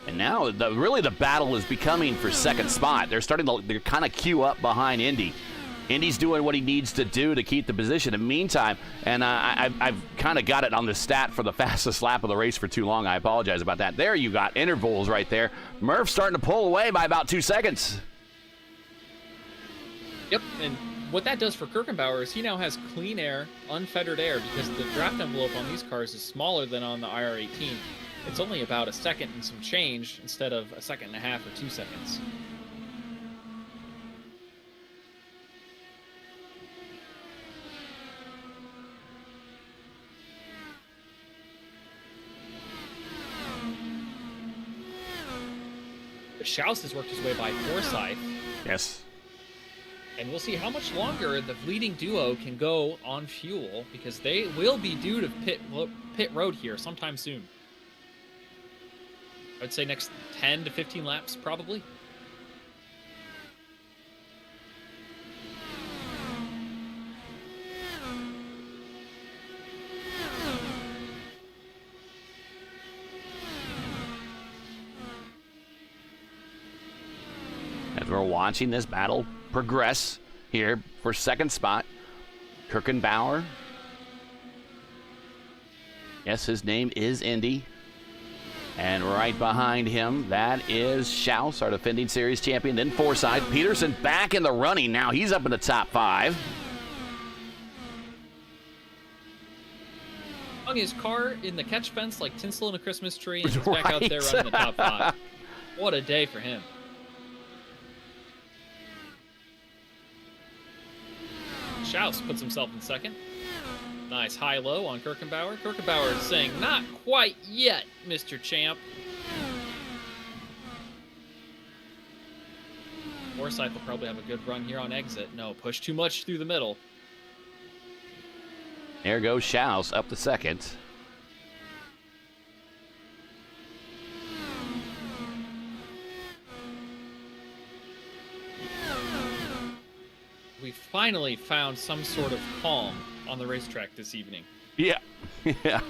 And now, really, the battle is becoming for second spot. They're kind of queue up behind Indy. Indy's doing what he needs to do to keep the position. In the meantime, and I've kind of got it on the stat for the fastest lap of the race for too long. I apologize about that. There you got intervals right there. Murph's starting to pull away by about 2 seconds. Yep, and what that does for Kirkenbauer is he now has clean air, unfettered air, because the draft envelope on these cars is smaller than on the IR18. It's only about a second and some change instead of a second and a half or 2 seconds. But Schaus has worked his way by Forsyth. Yes. And we'll see how much longer the leading duo can go on fuel, because they will be due to pit road here sometime soon. I'd say next 10 to 15 laps, probably. As we're watching this battle progress here for second spot, Kirkenbauer. Yes, his name is Indy. And right behind him, that is Schaus, our defending series champion. Then Forsyth. Peterson back in the running now. He's up in the top 5. Hung his car in the catch fence like tinsel in a Christmas tree, and he's back out there running the top 5. What a day for him. Schaus puts himself in second. Nice high-low on Kirkenbauer. Kirkenbauer is saying, not quite yet, Mr. Champ. Forsyth will probably have a good run here on exit. No, push too much through the middle. There goes Schaus up to second. We finally found some sort of calm on the racetrack this evening. Yeah. Yeah.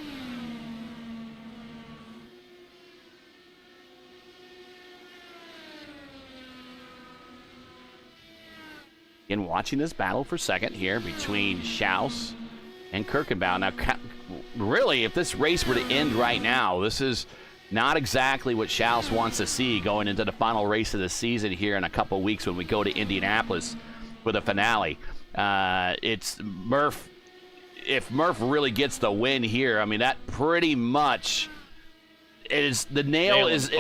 In watching this battle for second here between Schaus and Kirkenbauer. Now, really, if this race were to end right now, this is not exactly what Schaus wants to see going into the final race of the season here in a couple weeks when we go to Indianapolis with a finale. It's Murph. If Murph really gets the win here, I mean, that pretty much is the nail. It's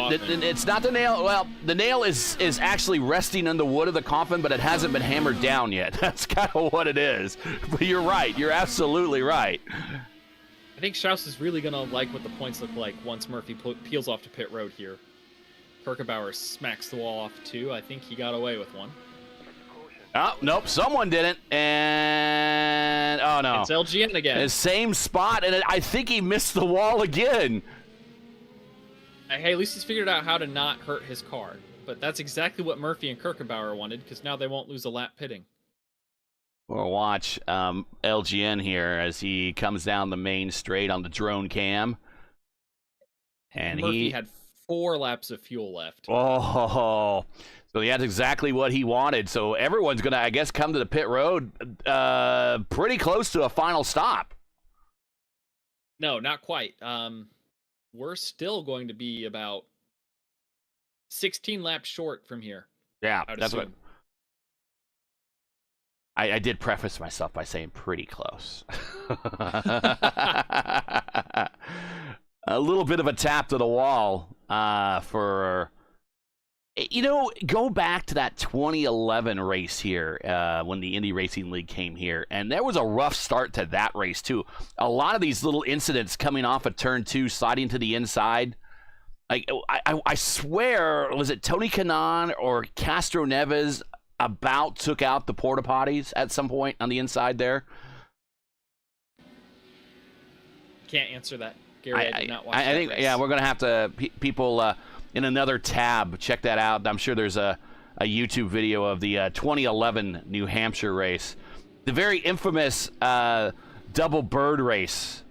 not the nail. Well, the nail is actually resting on the wood of the coffin, but it hasn't been hammered down yet. That's kind of what it is. But you're right. You're absolutely right. I think Schaus is really going to like what the points look like once Murphy peels off to pit road here. Kirkenbauer smacks the wall off too. I think he got away with one. Oh, nope, someone didn't. And, oh, no. It's LGN again. The same spot, and I think he missed the wall again. Hey, at least he's figured out how to not hurt his car. But that's exactly what Murphy and Kirkenbauer wanted, because now they won't lose a lap pitting. We'll watch LGN here as he comes down the main straight on the drone cam. And Murphy had 4 laps of fuel left. Oh, so that's exactly what he wanted. So everyone's going to, I guess, come to the pit road pretty close to a final stop. No, not quite. We're still going to be about 16 laps short from here. Yeah, that's what I did preface myself by saying pretty close. A little bit of a tap to the wall for, you know, go back to that 2011 race here when the Indy Racing League came here, and there was a rough start to that race too. A lot of these little incidents coming off of turn 2, sliding to the inside. Like I swear, was it Tony Kanaan or Castro Neves about took out the porta potties at some point on the inside there? Can't answer that, Gary. I did not watch I that think race. Yeah, we're gonna have to people in another tab check that out. I'm sure there's a YouTube video of the 2011 New Hampshire race, the very infamous double bird race,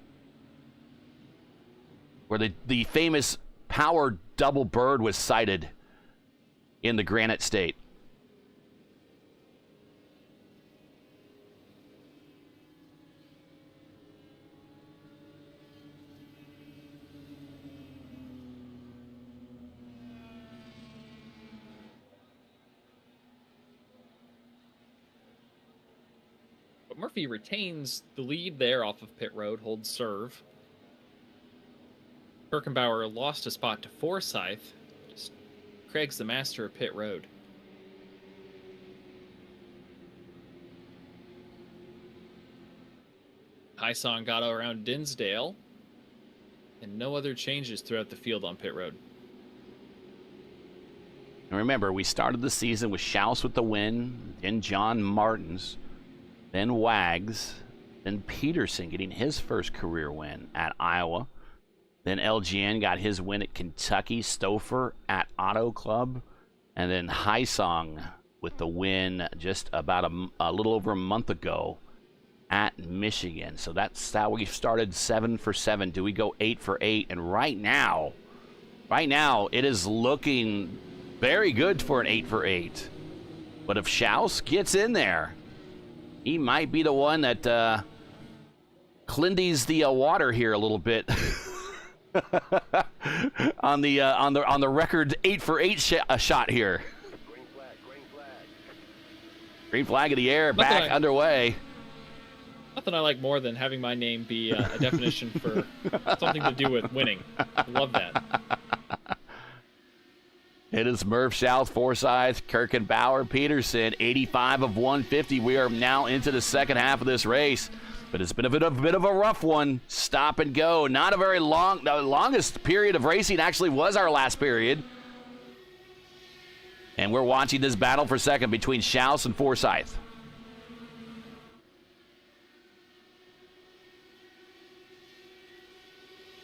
where the famous power double bird was sighted in the Granite State. But Murphy retains the lead there off of pit road, holds serve. Kirkenbauer lost a spot to Forsyth. Craig's the master of pit road. Hysong got around Dinsdale. And no other changes throughout the field on pit road. And remember, we started the season with Schaus with the win, then John Martins, then Wags, then Peterson getting his first career win at Iowa. Then LGN got his win at Kentucky, Stouffer at Auto Club, and then Hysong with the win just about a little over a month ago at Michigan. So that's how we started 7 for 7. Do we go 8 for 8? And right now, it is looking very good for an 8 for 8. But if Schaus gets in there, he might be the one that clindies the water here a little bit. on the record 8 for 8 shot here. Green flag in the air, back underway. Nothing I like more than having my name be a definition for something to do with winning. Love that. It is Murph, Schaus, Forsyth, Kirkenbauer, Peterson, 85 of 150. We are now into the second half of this race. But it's been a bit of a rough one. Stop and go. Not a very long. The longest period of racing actually was our last period. And we're watching this battle for second between Schaus and Forsyth.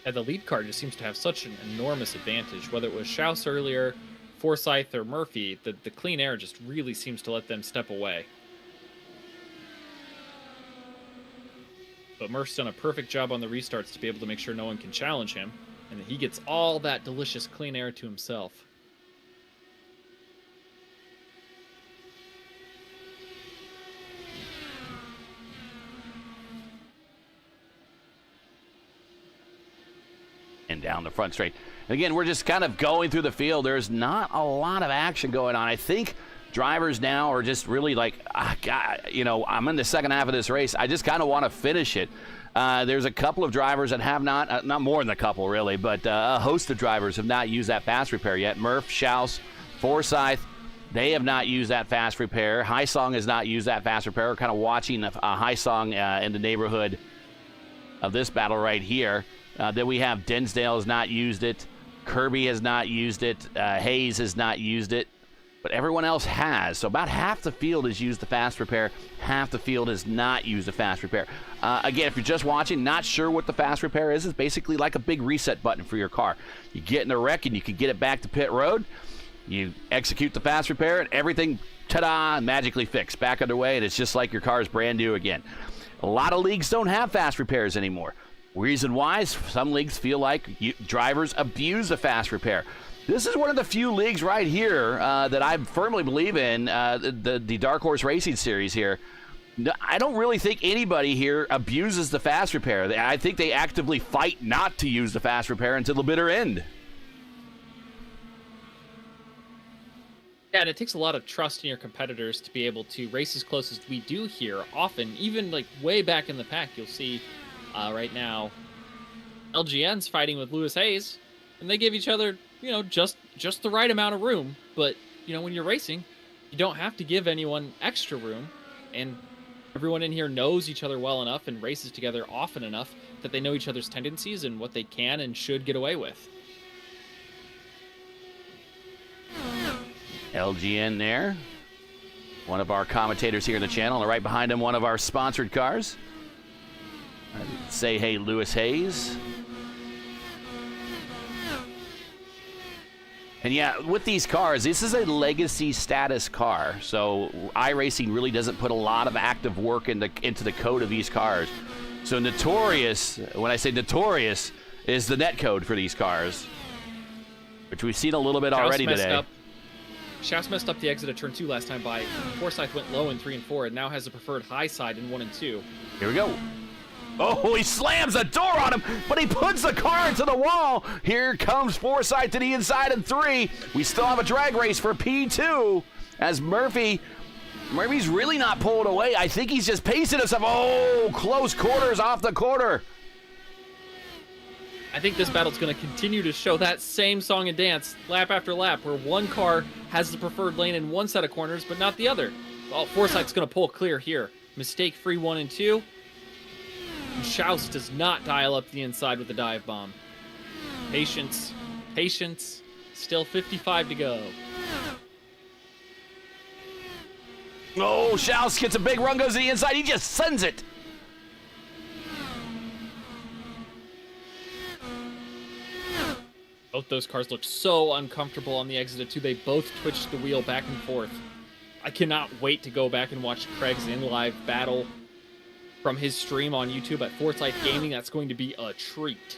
And the lead car just seems to have such an enormous advantage. Whether it was Schaus earlier, Forsyth, or Murphy, the clean air just really seems to let them step away. But Murph's done a perfect job on the restarts to be able to make sure no one can challenge him, and that he gets all that delicious clean air to himself. And down the front straight. And again, we're just kind of going through the field. There's not a lot of action going on. I think drivers now are just really like, God, you know, I'm in the second half of this race. I just kind of want to finish it. There's a couple of drivers that have not more than a couple really, but a host of drivers have not used that fast repair yet. Murph, Schaus, Forsyth, they have not used that fast repair. Hysong has not used that fast repair. We're kind of watching Hysong in the neighborhood of this battle right here. Then we have Dinsdale has not used it. Kirby has not used it. Hayes has not used it. But everyone else has. So about half the field has used the fast repair. Half the field has not used the fast repair. Again, if you're just watching, not sure what the fast repair is, it's basically like a big reset button for your car. You get in a wreck and you can get it back to pit road. You execute the fast repair and everything, ta-da, magically fixed. Back underway, and it's just like your car is brand new again. A lot of leagues don't have fast repairs anymore. Reason why is some leagues feel like drivers abuse the fast repair. This is one of the few leagues right here that I firmly believe in, the Dark Horse Racing Series here. I don't really think anybody here abuses the fast repair. I think they actively fight not to use the fast repair until the bitter end. Yeah, and it takes a lot of trust in your competitors to be able to race as close as we do here. Often, even like way back in the pack, you'll see right now LGN's fighting with Lewis Hayes, and they give each other, you know, just the right amount of room. But, you know, when you're racing, you don't have to give anyone extra room. And everyone in here knows each other well enough and races together often enough that they know each other's tendencies and what they can and should get away with. LGN there. One of our commentators here in the channel, and right behind him, one of our sponsored cars. Say hey, Lewis Hayes. And yeah, with these cars, this is a legacy status car, so iRacing really doesn't put a lot of active work into the code of these cars. So notorious, when I say notorious, is the net code for these cars, which we've seen a little bit already today. Schaus messed up the exit of turn 2 last time by. Forsyth went low in 3 and 4 and now has the preferred high side in 1 and 2. Here we go. Oh, he slams the door on him, but he puts the car into the wall. Here comes Forsyth to the inside in 3. We still have a drag race for P2 as Murphy's really not pulled away. I think he's just pacing himself. Oh, close quarters off the quarter. I think this battle's going to continue to show that same song and dance lap after lap, where one car has the preferred lane in one set of corners, but not the other. Well, Forsyth's going to pull clear here. Mistake-free 1 and 2. And Schaus does not dial up the inside with the dive bomb. Patience. Patience. Still 55 to go. Oh, Schaus gets a big run, goes to the inside. He just sends it. Both those cars looked so uncomfortable on the exit of 2. They both twitched the wheel back and forth. I cannot wait to go back and watch Craig's in-live battle from his stream on YouTube at Forsyth Gaming. That's going to be a treat.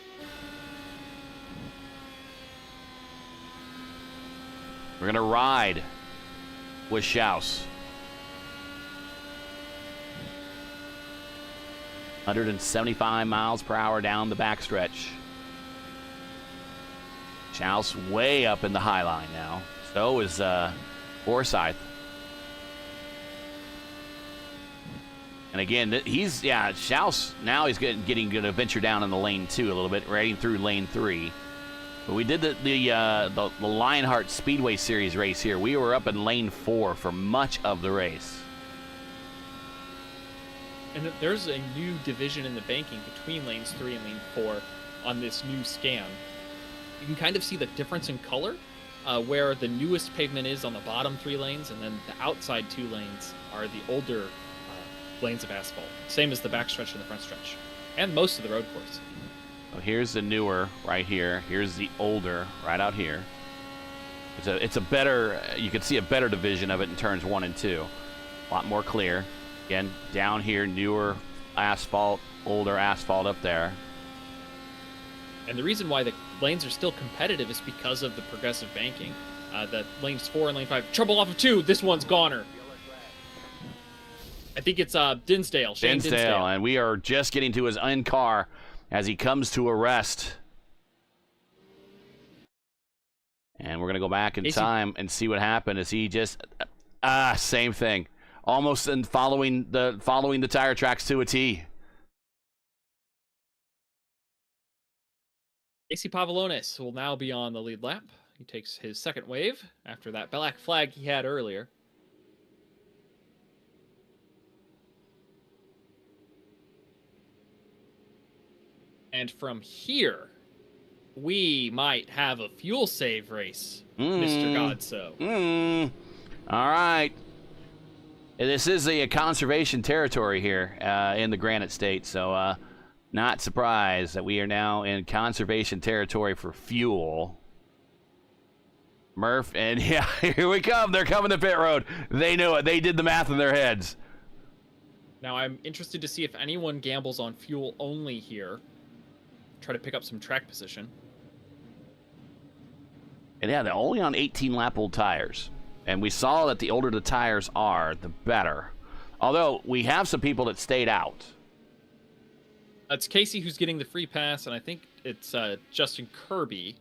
We're going to ride with Schaus. 175 miles per hour down the backstretch. Schaus way up in the high line now. So is Forsyth. And again, Schaus now he's getting going to venture down in the lane 2 a little bit, riding through lane 3. But we did the Lionheart Speedway Series race here. We were up in lane 4 for much of the race. And there's a new division in the banking between lanes 3 and lane 4 on this new scan. You can kind of see the difference in color, where the newest pavement is on the bottom 3 lanes, and then the outside 2 lanes are the older lanes of asphalt. Same as the backstretch and the front stretch, and most of the road course. So here's the newer right here. Here's the older right out here. It's a better, you can see a better division of it in turns 1 and 2. A lot more clear. Again, down here, newer asphalt, older asphalt up there. And the reason why the lanes are still competitive is because of the progressive banking. The lanes 4 and lane 5, trouble off of 2, this one's goner. I think it's Dinsdale, Shane Dinsdale. And we are just getting to his own car as he comes to a rest. And we're going to go back in time and see what happened as he just, same thing. Almost in following the tire tracks to a T. AC Pavlonis will now be on the lead lap. He takes his second wave after that black flag he had earlier. And from here, We might have a fuel save race, Mr. Godso. All right. This is a conservation territory here in the Granite State, so not surprised that we are now in conservation territory for fuel. Murph, and yeah, here we come. They're coming to pit road. They knew it. They did the math in their heads. Now, I'm interested to see if anyone gambles on fuel only here. Try to pick up some track position. And yeah, they're only on 18-lap-old tires. And we saw that the older the tires are, the better. Although, we have some people that stayed out. It's Casey who's getting the free pass, and I think it's Justin Kirby,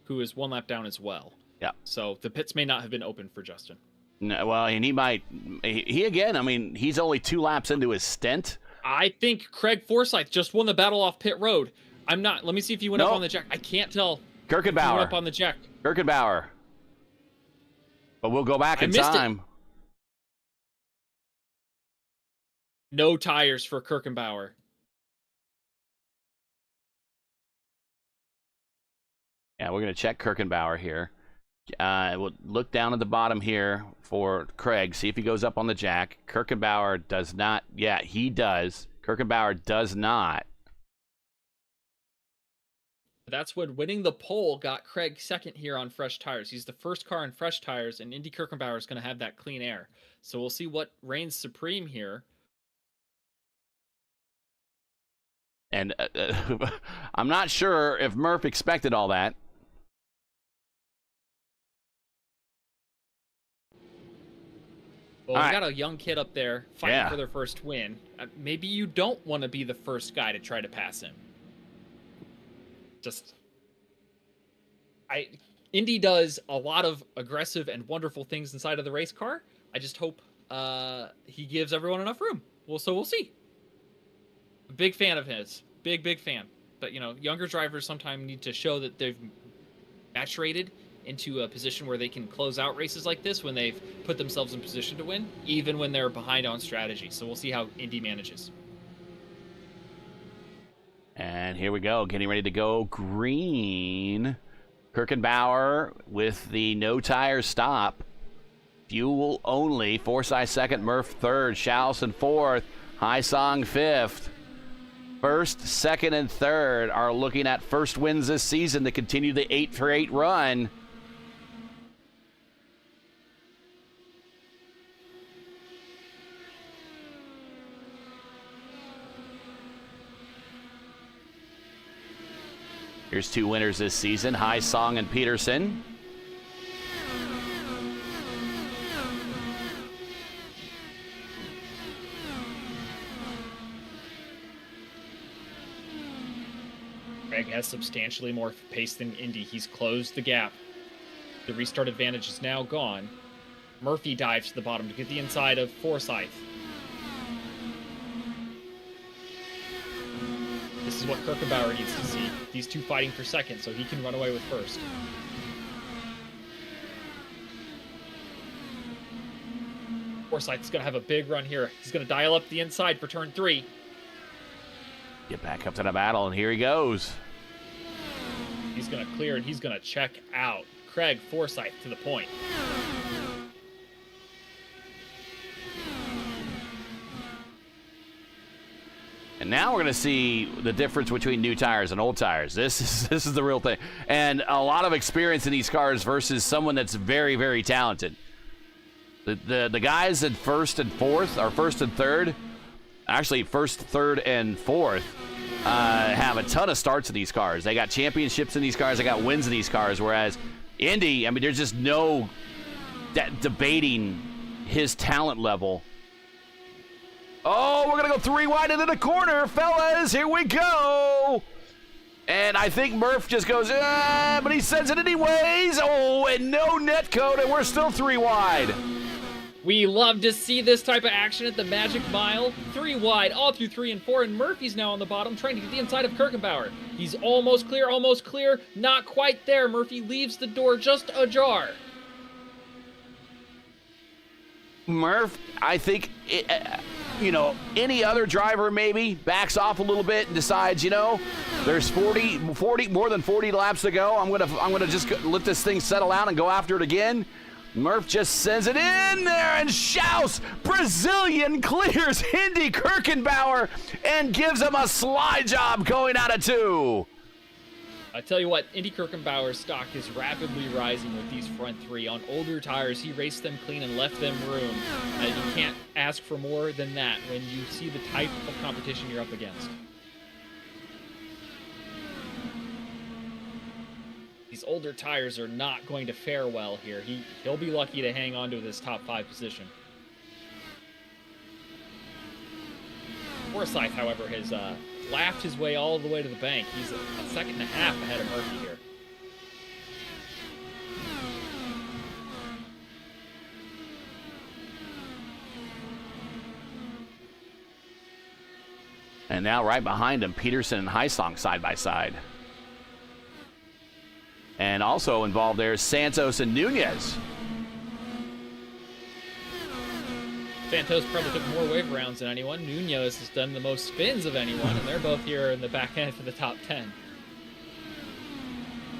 who is 1 lap down as well. Yeah. So the pits may not have been open for Justin. No, well, and he might... He again, I mean, he's only 2 laps into his stint. I think Craig Forsyth just won the battle off pit road. I'm not... Let me see if he went up on the jack. I can't tell. Kirkenbauer. He went up on the jack. Kirkenbauer. But we'll go back in time. No tires for Kirkenbauer. Yeah, we're going to check Kirkenbauer here. We'll look down at the bottom here for Craig, see if he goes up on the jack. Kirkenbauer does not. Yeah, he does. Kirkenbauer does not. That's when winning the pole got Craig second here on fresh tires. He's the first car on fresh tires, and Indy Kirkenbauer is going to have that clean air. So we'll see what reigns supreme here. And I'm not sure if Murph expected all that. Well, we got a young kid up there fighting for their first win. Maybe you don't want to be the first guy to try to pass him. Indy does a lot of aggressive and wonderful things inside of the race car. I just hope he gives everyone enough room. So we'll see. Big fan of his. Big fan. But, younger drivers sometimes need to show that they've maturated into a position where they can close out races like this when they've put themselves in position to win, even when they're behind on strategy. So we'll see how Indy manages. And here we go, getting ready to go green. Kirkenbauer with the no tire stop. Fuel only. Forsyth second, Murph third, Shallison fourth, Hysong fifth. First, second, and third are looking at first wins this season to continue the 8-for-8 run. Here's 2 winners this season, Hysong and Peterson. Craig has substantially more pace than Indy. He's closed the gap. The restart advantage is now gone. Murphy dives to the bottom to get the inside of Forsyth. This is what Kirkenbauer needs to see. These two fighting for second so he can run away with first. Forsyth's going to have a big run here. He's going to dial up the inside for turn 3. Get back up to the battle, and here he goes. He's going to clear, and he's going to check out. Craig Forsyth to the point. And now we're going to see the difference between new tires and old tires. This is the real thing. And a lot of experience in these cars versus someone that's very, very talented. The guys in first and fourth, or first and third, actually first, third, and fourth, have a ton of starts in these cars. They got championships in these cars. They got wins in these cars. Whereas Indy, I mean, there's just no debating his talent level. Oh, we're going to go 3 wide into the corner, fellas. Here we go. And I think Murph just goes, but he sends it anyways. Oh, and no net code, and we're still 3 wide. We love to see this type of action at the Magic Mile. 3 wide, all through 3 and 4, and Murphy's now on the bottom trying to get the inside of Kirkenbauer. He's almost clear, not quite there. Murphy leaves the door just ajar. Murph, I think, you know, any other driver maybe backs off a little bit and decides, you know, there's 40 more than 40 laps to go. I'm gonna just let this thing settle out and go after it again. Murph just sends it in there and shouts, Brazilian clears Indy Kirkenbauer and gives him a slide job going out of 2. I tell you what, Indy Kirkenbauer's stock is rapidly rising with these front 3. On older tires, he raced them clean and left them room. You can't ask for more than that when you see the type of competition you're up against. These older tires are not going to fare well here. He'll be lucky to hang on to this top 5 position. Forsyth, however, has laughed his way all the way to the bank. He's a second and a half ahead of Murphy here. And now right behind him, Peterson and Heisong side by side. And also involved there is Santos and Nunez. Santos probably took more wave rounds than anyone. Nunez has done the most spins of anyone, and they're both here in the back end for the top 10.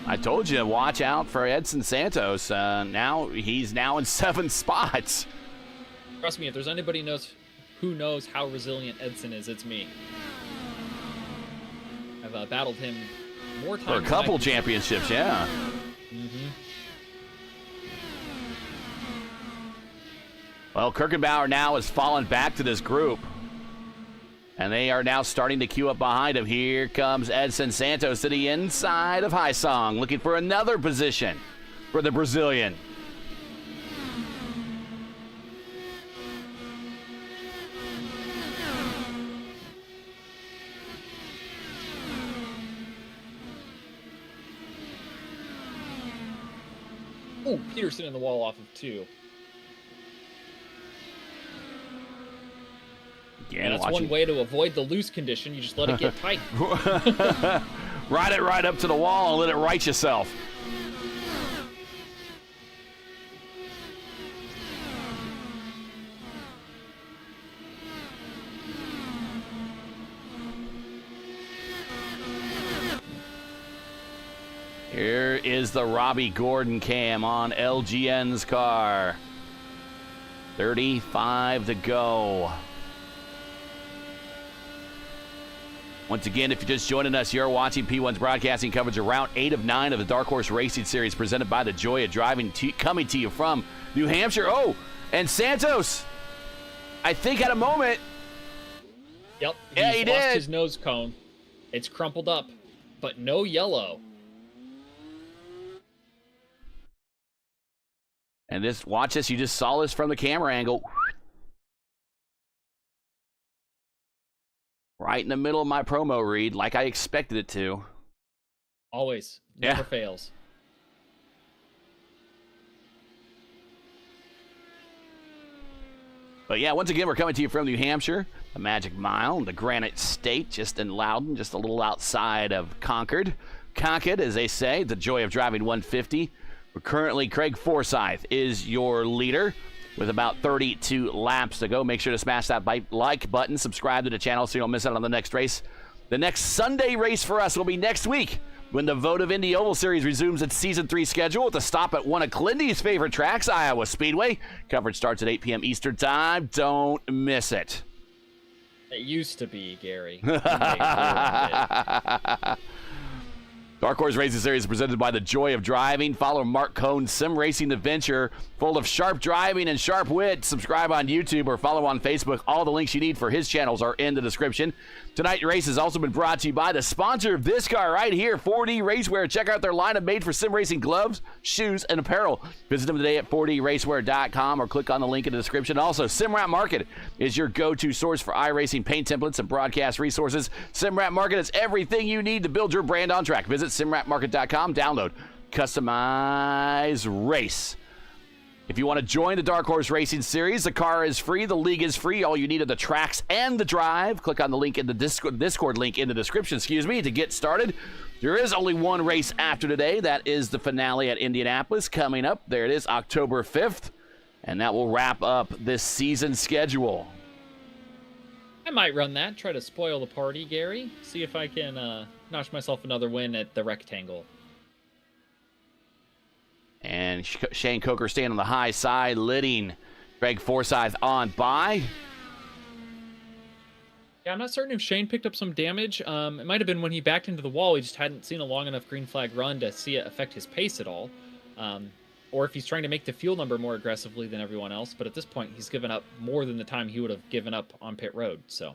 I told you, watch out for Edson Santos. He's now in 7 spots. Trust me, if there's anybody who knows how resilient Edson is, it's me. I've battled him more times for a couple championships, yeah. Mm-hmm. Well, Kirkenbauer now has fallen back to this group. And they are now starting to queue up behind him. Here comes Edson Santos to the inside of Heisong, looking for another position for the Brazilian. Oh, Peterson in the wall off of 2. Again, and that's one way to avoid the loose condition. You just let it get tight. Ride it right up to the wall and let it right yourself. Here is the Robbie Gordon cam on LGN's car. 35 to go. Once again, if you're just joining us, you're watching P1's broadcasting coverage of Round 8 of 9 of the Dark Horse Racing Series presented by the Joy of Driving, coming to you from New Hampshire. Oh, and Santos, I think, had a moment. Yep. Yeah, he lost did. His nose cone. It's crumpled up, but no yellow. And this, watch this, you just saw this from the camera angle. Right in the middle of my promo read, like I expected it to. Always. Never fails. But yeah, once again, we're coming to you from New Hampshire, the Magic Mile, the Granite State, just in Loudon, just a little outside of Concord. Concord, as they say, the Joy of Driving 150. Currently, Craig Forsyth is your leader with about 32 laps to go. Make sure to smash that like button, subscribe to the channel so you don't miss out on the next race. The next Sunday race for us will be next week when the Vote of Indy Oval Series resumes its Season 3 schedule with a stop at one of Clindy's favorite tracks, Iowa Speedway. Coverage starts at 8 p.m. Eastern Time. Don't miss it. It used to be, Gary. Dark Horse Racing Series is presented by the Joy of Driving. Follow Mark Cohn's sim racing adventure full of sharp driving and sharp wit. Subscribe on YouTube or follow on Facebook. All the links you need for his channels are in the description. Tonight's race has also been brought to you by the sponsor of this car right here, 4D Racewear. Check out their line of made for sim racing gloves, shoes, and apparel. Visit them today at 4dracewear.com or click on the link in the description. Also, SimRap Market is your go-to source for iRacing paint templates and broadcast resources. SimRap Market is everything you need to build your brand on track. Visit simrapmarket.com, download, customize, race. If you want to join the Dark Horse Racing Series, the car is free, the league is free. All you need are the tracks and the drive. Click on the link in the Discord link in the description, to get started. There is only one race after today. That is the finale at Indianapolis coming up. There it is, October 5th. And that will wrap up this season schedule. I might run that. Try to spoil the party, Gary. See if I can notch myself another win at the rectangle. And Shane Coker staying on the high side, leading Greg Forsyth on by. Yeah, I'm not certain if Shane picked up some damage. It might have been when he backed into the wall. He just hadn't seen a long enough green flag run to see it affect his pace at all. Or if he's trying to make the fuel number more aggressively than everyone else. But at this point, he's given up more than the time he would have given up on pit road. So,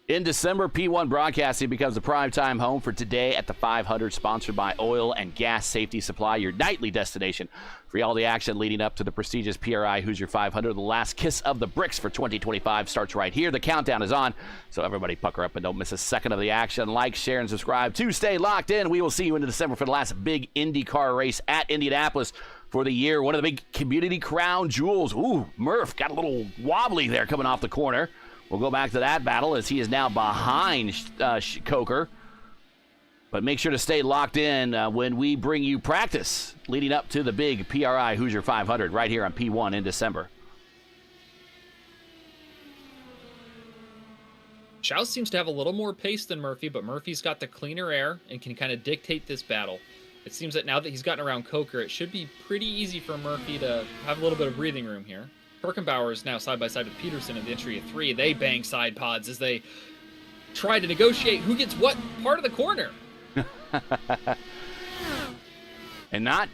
in December, P1 Broadcasting becomes the primetime home for Today at the 500, sponsored by Oil and Gas Safety Supply, your nightly destination for all the action leading up to the prestigious PRI Hoosier 500. The last kiss of the bricks for 2025 starts right here. The countdown is on, so everybody pucker up and don't miss a second of the action. Like, share, and subscribe to stay locked in. We will see you in December for the last big IndyCar race at Indianapolis for the year. One of the big community crown jewels. Ooh, Murph got a little wobbly there coming off the corner. We'll go back to that battle as he is now behind Coker. But make sure to stay locked in when we bring you practice leading up to the big PRI Hoosier 500 right here on P1 in December. Schaus seems to have a little more pace than Murphy, but Murphy's got the cleaner air and can kind of dictate this battle. It seems that now that he's gotten around Coker, it should be pretty easy for Murphy to have a little bit of breathing room here. Kirkenbauer is now side by side with Peterson in the entry of 3. They bang side pods as they try to negotiate who gets what part of the corner. And not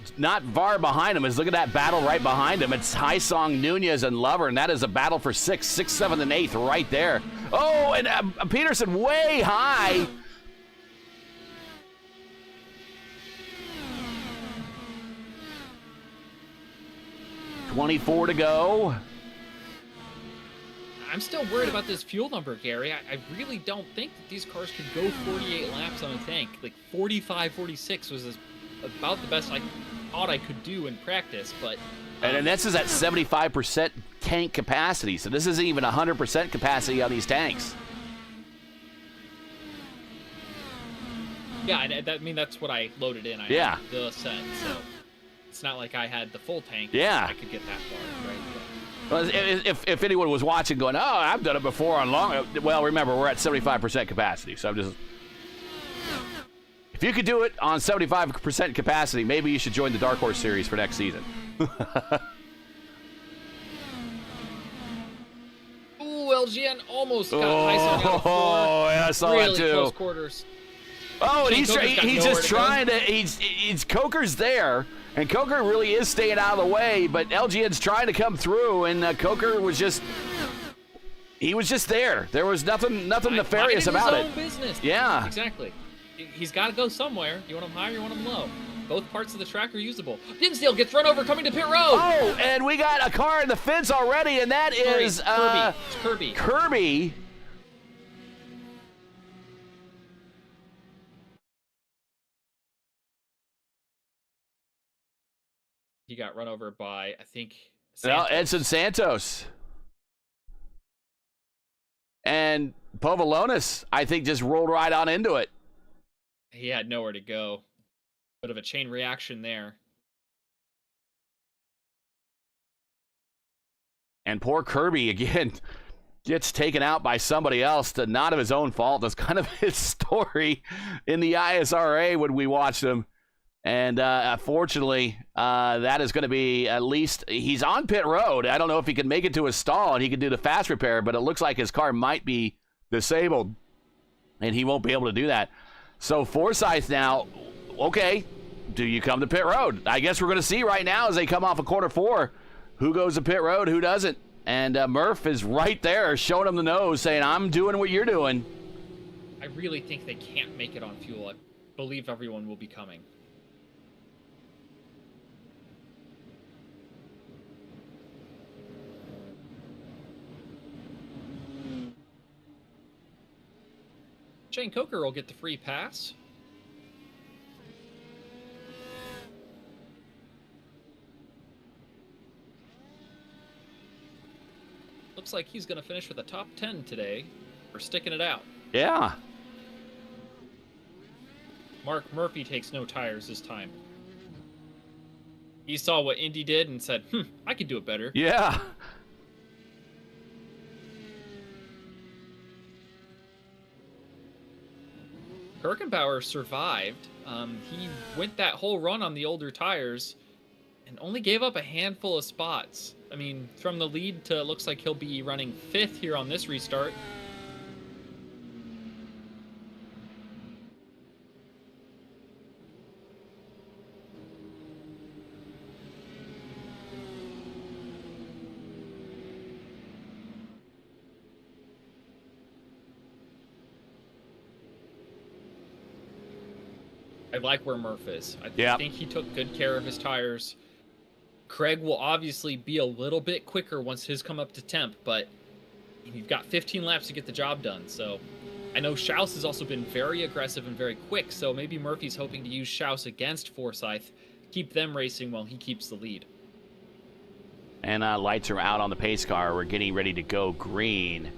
far behind him is, look at that battle right behind him. It's Haisong, Nunez, and Lover, and that is a battle for 6th, 7th, and 8th right there. Oh, and Peterson way high. $24 to go. I'm still worried about this fuel number, Gary. I really don't think that these cars could go 48 laps on a tank. Like 45, 46 was about the best I thought I could do in practice, but... And this is at 75% tank capacity, so this isn't even 100% capacity on these tanks. Yeah, I mean, that's what I loaded in. I had the set, so it's not like I had the full tank. Yeah. I could get that far, right? Well, if anyone was watching going, oh, I've done it before on long, well, remember, we're at 75% capacity, so I'm just... If you could do it on 75% capacity, maybe you should join the Dark Horse Series for next season. Ooh, LGN almost got Haisong out of 4. Oh, yeah, I saw really that too. Close quarters. Oh, and he's just trying to, he's Coker's there, and Coker really is staying out of the way, but LGN's trying to come through, and Coker was just, he was just there. There was nothing nefarious about it. His own business. Yeah. Exactly. He's got to go somewhere. You want him high or you want him low. Both parts of the track are usable. Dinsdale gets run over coming to pit road. Oh, and we got a car in the fence already, and that is Kirby. It's Kirby. Kirby. He got run over by, I think, Well, Edson Santos. And Povolonis, I think, just rolled right on into it. He had nowhere to go. Bit of a chain reaction there. And poor Kirby, again, gets taken out by somebody else, not of his own fault. That's kind of his story in the ISRA when we watched him. And fortunately, that is going to be at least, he's on pit road. I don't know if he can make it to his stall and he can do the fast repair, but it looks like his car might be disabled and he won't be able to do that. So Forsyth now, okay, do you come to pit road? I guess we're going to see right now as they come off of quarter 4 who goes to pit road, who doesn't. And Murph is right there showing him the nose saying, I'm doing what you're doing. I really think they can't make it on fuel. I believe everyone will be coming. Shane Coker will get the free pass. Looks like he's going to finish with a top 10 today for sticking it out. Yeah. Mark Murphy takes no tires this time. He saw what Indy did and said, I could do it better. Yeah. Kirkenbauer survived. He went that whole run on the older tires and only gave up a handful of spots. I mean, from the lead to looks like he'll be running 5th here on this restart. I like where Murph is. I think he took good care of his tires. Craig will obviously be a little bit quicker once his come up to temp, but you've got 15 laps to get the job done. So I know Schaus has also been very aggressive and very quick, so maybe Murphy's hoping to use Schaus against Forsyth, keep them racing while he keeps the lead. And lights are out on the pace car. We're getting ready to go green.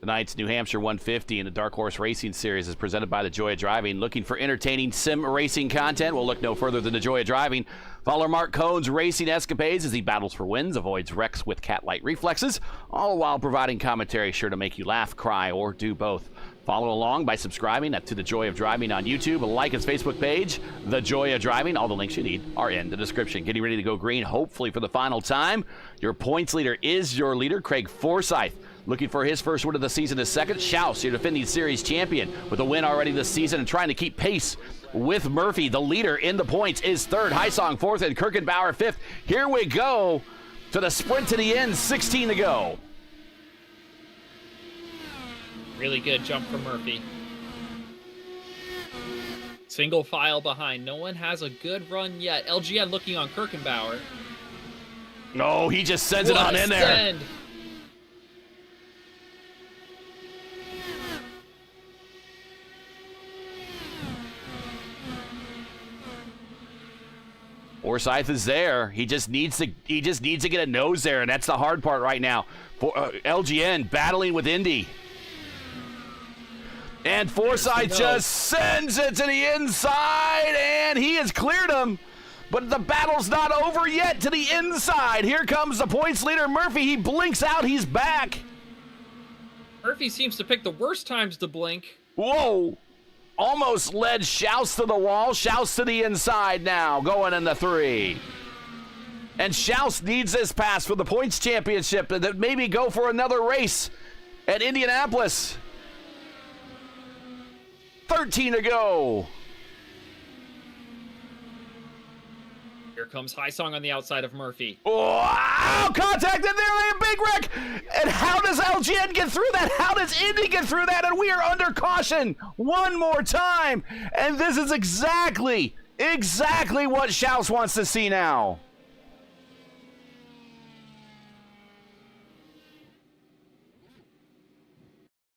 Tonight's New Hampshire 150 in the Dark Horse Racing Series is presented by The Joy of Driving. Looking for entertaining sim racing content? Well, look no further than The Joy of Driving. Follow Mark Cohn's racing escapades as he battles for wins, avoids wrecks with cat-like reflexes, all while providing commentary sure to make you laugh, cry, or do both. Follow along by subscribing to The Joy of Driving on YouTube. Like his Facebook page, The Joy of Driving. All the links you need are in the description. Getting ready to go green, hopefully for the final time. Your points leader is your leader, Craig Forsyth. Looking for his first win of the season is second. Schaus, your defending series champion, with a win already this season and trying to keep pace with Murphy. The leader in the points is third. Heisong fourth and Kirkenbauer fifth. Here we go to the sprint to the end. 16 to go. Really good jump from Murphy. Single file behind. No one has a good run yet. LGN looking on Kirkenbauer. No, he just sends it on in there. Forsyth is there. He just needs to get a nose there, and that's the hard part right now. For LGN battling with Indy. And Forsyth just sends it to the inside, and he has cleared him. But the battle's not over yet to the inside. Here comes the points leader, Murphy. He blinks out. He's back. Murphy seems to pick the worst times to blink. Whoa. Almost led Schaus to the wall. Schaus to the inside now, going in the 3. And Schaus needs this pass for the points championship and maybe go for another race at Indianapolis. 13 to go. Here comes Heisong on the outside of Murphy. Wow, contact in there, a big wreck. And how does LGN get through that? How does Indy get through that? And we are under caution one more time. And this is exactly what Schaus wants to see now.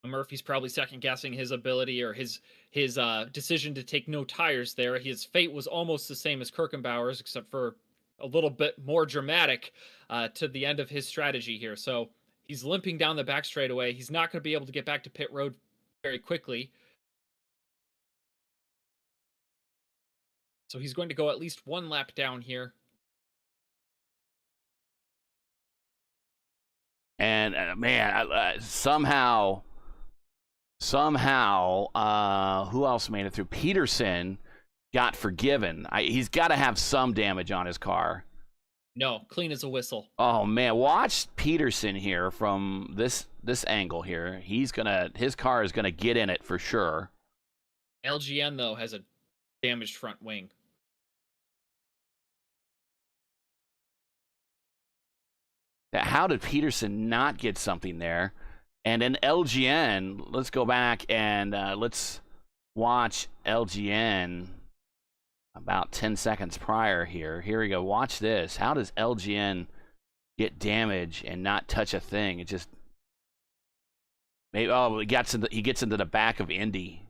Murphy's probably second-guessing his ability or his decision to take no tires there. His fate was almost the same as Kirkenbauer's, except for a little bit more dramatic to the end of his strategy here. So he's limping down the back straightaway. He's not going to be able to get back to pit road very quickly. So he's going to go at least one lap down here. And man, somehow, who else made it through? Peterson got forgiven. He's got to have some damage on his car. No, clean as a whistle. Oh man, watch Peterson here from this angle here. His car is gonna get in it for sure. LGN though has a damaged front wing. How did Peterson not get something there? And then LGN, let's go back and let's watch LGN about 10 seconds prior here. Here we go. Watch this. How does LGN get damage and not touch a thing? It just maybe he gets into the back of Indy.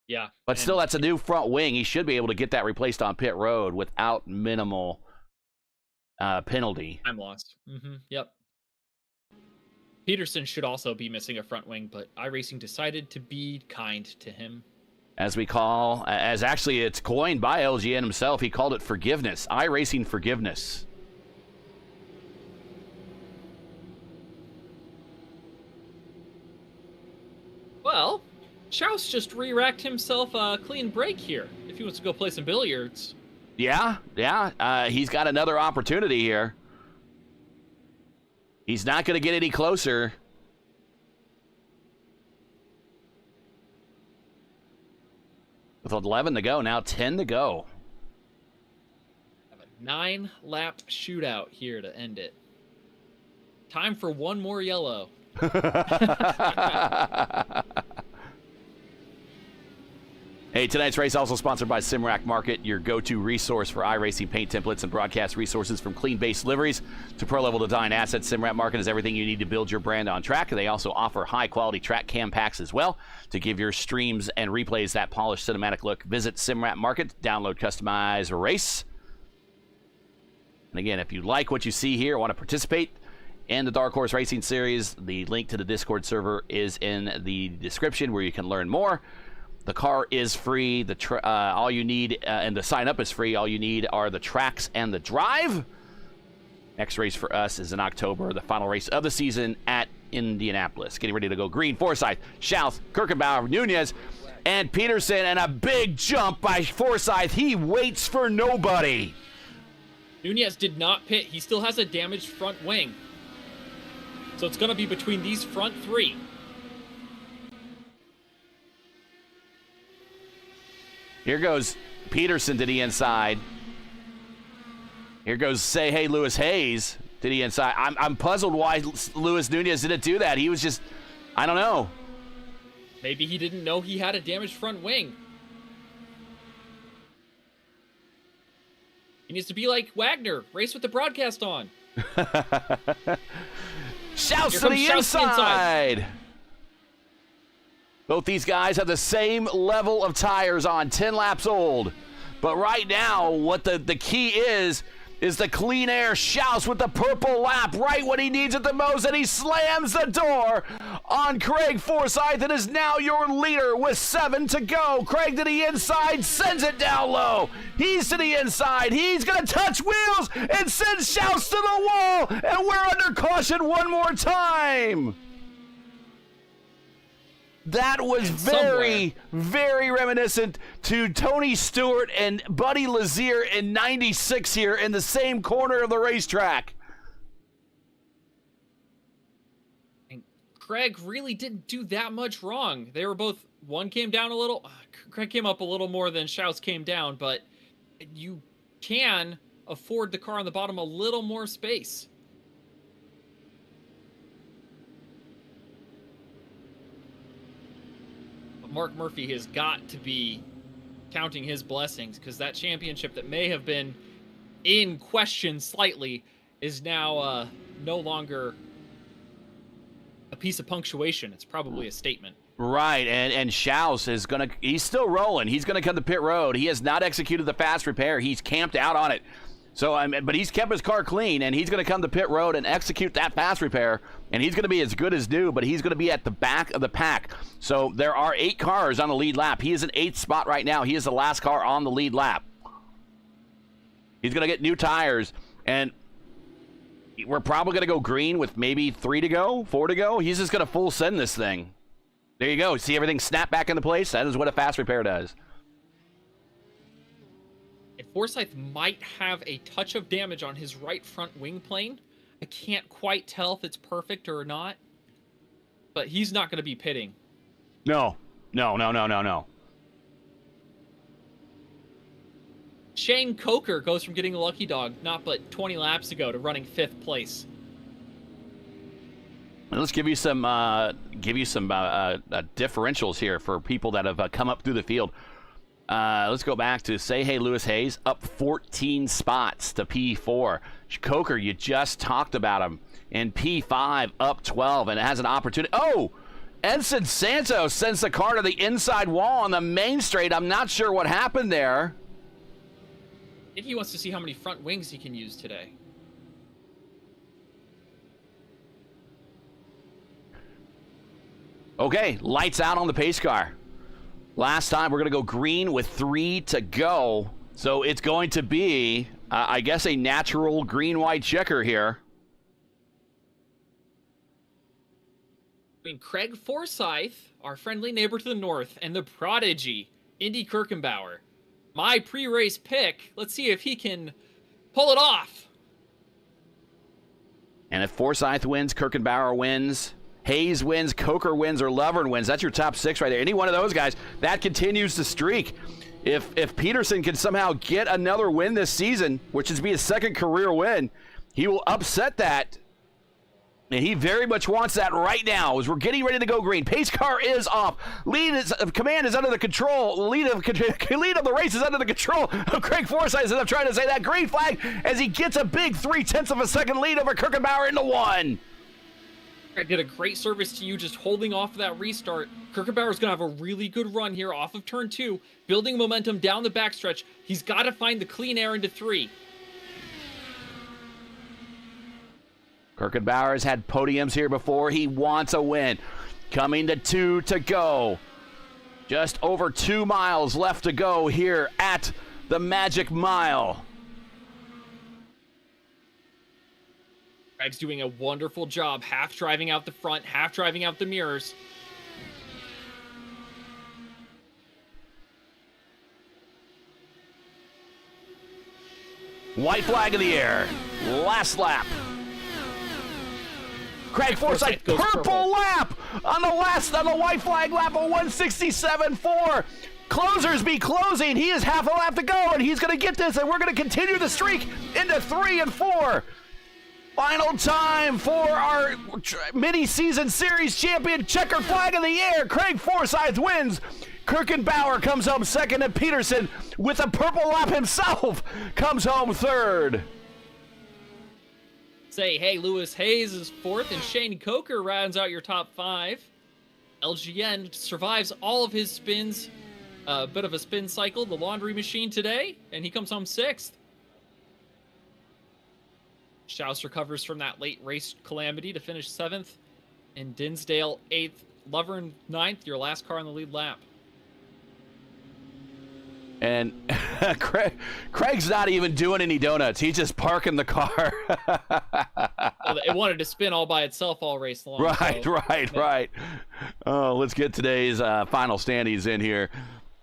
Yeah. But still, that's a new front wing. He should be able to get that replaced on pit road without minimal penalty. Time lost. Yep. Peterson should also be missing a front wing, but iRacing decided to be kind to him. As actually it's coined by LGN himself. He called it forgiveness. iRacing forgiveness. Well, Schaus just re-racked himself a clean break here if he wants to go play some billiards. Yeah. He's got another opportunity here. He's not going to get any closer. With 11 to go, now 10 to go. Have a 9-lap shootout here to end it. Time for one more yellow. Hey, tonight's race also sponsored by Simrack Market, your go-to resource for iRacing paint templates and broadcast resources, from clean base liveries to pro-level design assets. Simrack Market is everything you need to build your brand on track. They also offer high-quality track cam packs as well to give your streams and replays that polished cinematic look. Visit Simrack Market, download, customize, race. And again, if you like what you see here, want to participate in the Dark Horse Racing Series, the link to the Discord server is in the description where you can learn more. The car is free. All you need, and the sign up is free. All you need are the tracks and the drive. Next race for us is in October, the final race of the season at Indianapolis. Getting ready to go green. Forsyth, Schaus, Kirkenbauer, Nunez, and Peterson, and a big jump by Forsyth. He waits for nobody. Nunez did not pit. He still has a damaged front wing. So it's going to be between these front three. Here goes Peterson to the inside. Here goes Say Hey Lewis Hayes to the inside. I'm puzzled why Luis Nunez didn't do that. He was just, I don't know. Maybe he didn't know he had a damaged front wing. He needs to be like Wagner, race with the broadcast on. Shouts to the inside. Both these guys have the same level of tires on, 10 laps old. But right now, what the key is the clean air. Schaus with the purple lap right when he needs it the most, and he slams the door on Craig Forsyth and is now your leader with 7 to go. Craig to the inside, sends it down low. He's to the inside. He's going to touch wheels and send Schaus to the wall, and we're under caution one more time. That was very, very reminiscent to Tony Stewart and Buddy Lazier in '96 here in the same corner of the racetrack. And Craig really didn't do that much wrong. They were both, one came down a little, Craig came up a little more than Schaus came down, but you can afford the car on the bottom a little more space. Mark Murphy has got to be counting his blessings, because that championship that may have been in question slightly is now no longer a piece of punctuation. It's probably a statement. Right, and Schaus is he's still rolling. He's gonna come to pit road. He has not executed the fast repair. He's camped out on it. So, but he's kept his car clean, and he's going to come to pit road and execute that fast repair, and he's going to be as good as new, but he's going to be at the back of the pack. So there are 8 cars on the lead lap. He is in 8th spot right now. He is the last car on the lead lap. He's going to get new tires, and we're probably going to go green with maybe 3 to go, 4 to go. He's just going to full send this thing. There you go. See everything snap back into place? That is what a fast repair does. And Forsyth might have a touch of damage on his right front wing plane. I can't quite tell if it's perfect or not, but he's not going to be pitting. No. Shane Coker goes from getting a lucky dog not but 20 laps ago to running 5th place. Let's give you some differentials here for people that have come up through the field. Let's go back to Say Hey Lewis Hayes, up 14 spots to P4. Coker, you just talked about him. In P5, up 12, and it has an opportunity. Oh! Ensign Santos sends the car to the inside wall on the main straight. I'm not sure what happened there. I think he wants to see how many front wings he can use today. Okay, lights out on the pace car. Last time, we're going to go green with 3 to go. So it's going to be, I guess, a natural green-white checker here. mean, Craig Forsyth, our friendly neighbor to the north, and the prodigy, Indy Kirkenbauer. My pre-race pick. Let's see if he can pull it off. And if Forsyth wins, Kirkenbauer wins, Hayes wins, Coker wins, or Lovern wins, that's your top 6 right there. Any one of those guys, that continues the streak. If Peterson can somehow get another win this season, which is be his 2nd career win, he will upset that. And he very much wants that right now as we're getting ready to go green. Pace car is off. Command is under the control. Lead of the race is under the control of Craig Forsyth, as I'm trying to say that. Green flag as he gets a big 0.3 of a second lead over Kirkenbauer into 1. Craig did a great service to you just holding off that restart. Kirkenbauer's going to have a really good run here off of turn 2, building momentum down the backstretch. He's got to find the clean air into 3. Kirkenbauer has had podiums here before. He wants a win. Coming to 2 to go. Just over 2 miles left to go here at the Magic Mile. Craig's doing a wonderful job, half driving out the front, half driving out the mirrors. White flag in the air. Last lap. Craig Forsyth, purple lap on the white flag lap of 167.4. Closers be closing. He has half a lap to go, and he's going to get this, and we're going to continue the streak into 3 and 4. Final time for our mini-season series champion. Checkered flag in the air. Craig Forsyth wins. Kirkenbauer comes home 2nd, and Peterson, with a purple lap himself, comes home 3rd. Say, hey, Lewis Hayes is 4th, and Shane Coker rounds out your top 5. LGN survives all of his spins. A bit of a spin cycle, the laundry machine today, and he comes home 6th. Schaus recovers from that late race calamity to finish 7th, and Dinsdale 8th. Lovern 9th, your last car on the lead lap. And Craig's not even doing any donuts. He's just parking the car. Well, it wanted to spin all by itself all race long. Right. Oh, let's get today's final standings in here.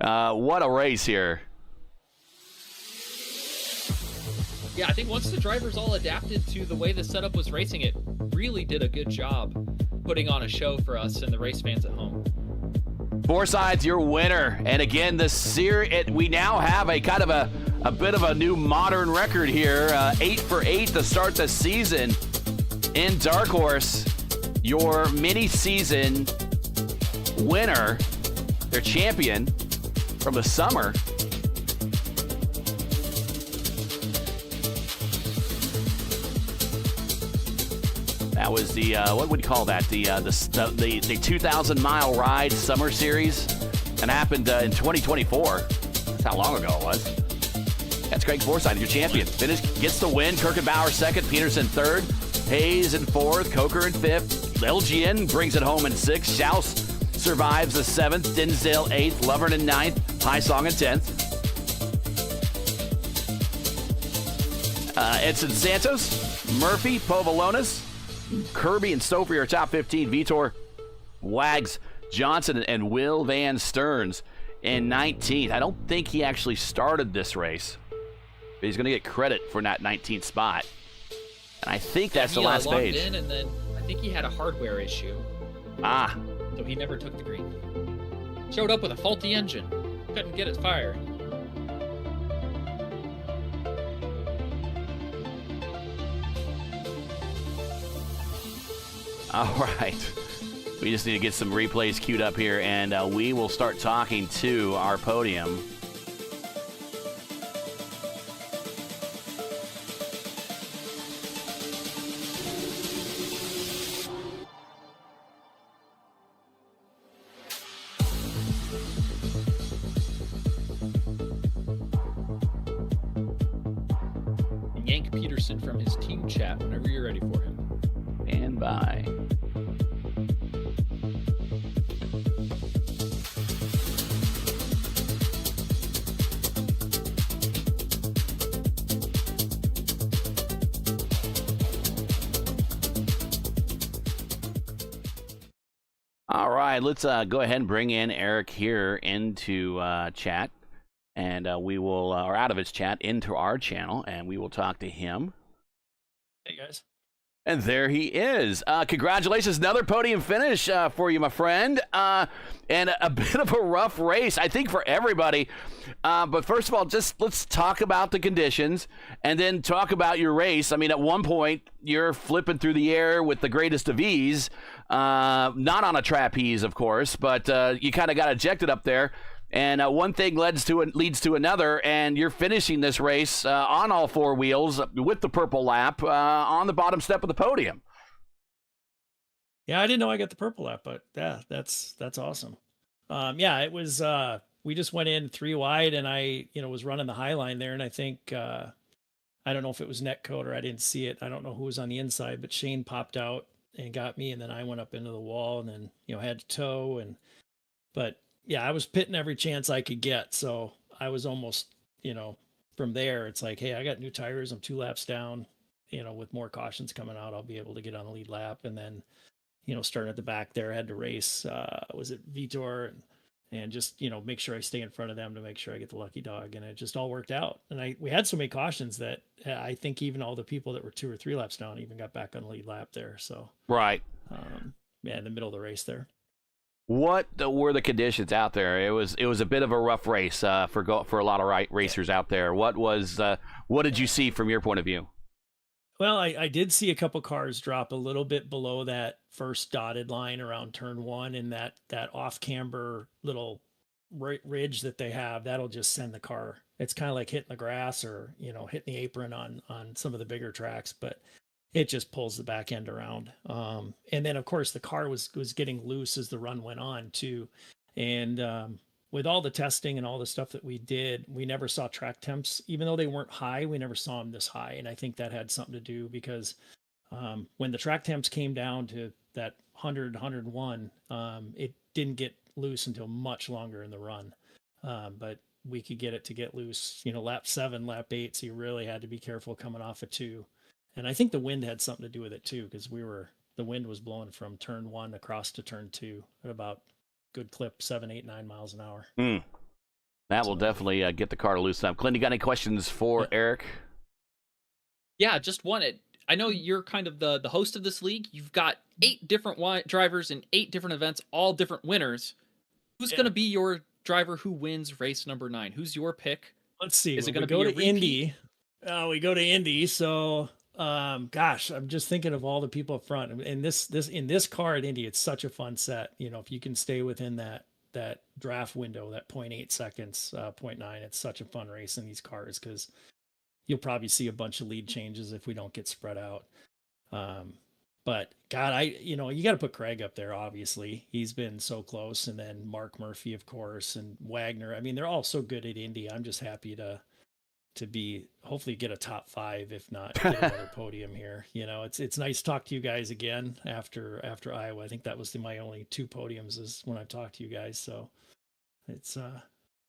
What a race here. Yeah, I think once the drivers all adapted to the way the setup was racing, it really did a good job putting on a show for us and the race fans at home. Forsyth, your winner. And again, we now have a kind of a bit of a new modern record here. 8 for 8 to start the season in Dark Horse. Your mini-season winner, their champion from the summer. That was the what would you call that? The 2,000-mile ride summer series, and happened in 2024. That's how long ago it was. That's Craig Forsyth, your champion. Gets the win. Kirkenbauer 2nd, Peterson 3rd, Hayes in 4th, Coker in 5th. LGN brings it home in 6th. Schaus survives the 7th. Dinsdale 8th. Lovern in 9th. Highsong in 10th. Edson Santos, Murphy, Povolonis, Kirby and Stouffer are top 15. Vitor, Wags, Johnson, and Will Van Stearns in 19th. I don't think he actually started this race, but he's going to get credit for that 19th spot. And I think that's the last page. In, and then I think he had a hardware issue. So he never took the green. Showed up with a faulty engine. Couldn't get it fired. All right. We just need to get some replays queued up here, and we will start talking to our podium. Yank Peterson from his team chat whenever you're ready for him. And bye. All right, let's go ahead and bring in Eric here into chat, and we will, or out of his chat into our channel, and we will talk to him. Hey, guys. And there he is. Congratulations, another podium finish for you, my friend. And a bit of a rough race, I think, for everybody. But first of all, just let's talk about the conditions and then talk about your race. I mean, at one point, you're flipping through the air with the greatest of ease. Not on a trapeze, of course, but you kind of got ejected up there. And one thing leads to another, and you're finishing this race on all four wheels with the purple lap on the bottom step of the podium. Yeah, I didn't know I got the purple lap, but yeah, that's awesome. Yeah, it was. We just went in 3 wide, and I, was running the high line there, and I think I don't know if it was net code or I didn't see it. I don't know who was on the inside, but Shane popped out and got me, and then I went up into the wall, and then had to tow, but. Yeah, I was pitting every chance I could get. So I was almost, from there, it's like, hey, I got new tires. I'm 2 laps down, with more cautions coming out, I'll be able to get on the lead lap. And then, starting at the back there, I had to race, was it Vitor and just, make sure I stay in front of them to make sure I get the lucky dog. And it just all worked out. And we had so many cautions that I think even all the people that were 2 or 3 laps down even got back on the lead lap there. So, right. Yeah, in the middle of the race there. What were the conditions out there? It was a bit of a rough race for a lot of racers out there. What did you see from your point of view? Well, I did see a couple cars drop a little bit below that first dotted line around turn 1, and that off camber little ridge that they have, that'll just send the car. It's kind of like hitting the grass or hitting the apron on some of the bigger tracks, but it just pulls the back end around. And then of course the car was getting loose as the run went on too. And with all the testing and all the stuff that we did, we never saw track temps, even though they weren't high, we never saw them this high. And I think that had something to do because when the track temps came down to that 100, 101, it didn't get loose until much longer in the run. But we could get it to get loose, lap 7, lap 8. So you really had to be careful coming off of 2. And I think the wind had something to do with it too, because the wind was blowing from turn 1 across to turn 2 at about good clip 7, 8, 9 miles an hour. That will definitely get the car to loosen up. Clint, you got any questions for Eric? Yeah, just wanted. I know you're kind of the host of this league. You've got 8 different drivers in 8 different events, all different winners. Who's going to be your driver who wins race number 9? Who's your pick? Let's see. Is it going to go be to Indy? We go to Indy, so. Gosh, I'm just thinking of all the people up front. And in this car at Indy, it's such a fun set. If you can stay within that draft window, that 0.8 seconds, 0.9, it's such a fun race in these cars because you'll probably see a bunch of lead changes if we don't get spread out. But God, you got to put Craig up there. Obviously, he's been so close, and then Mark Murphy, of course, and Wagner. I mean, they're all so good at Indy. I'm just happy to be hopefully get a top 5, if not get another podium here. It's nice to talk to you guys again after Iowa. I think that was my only 2 podiums is when I talked to you guys. So it's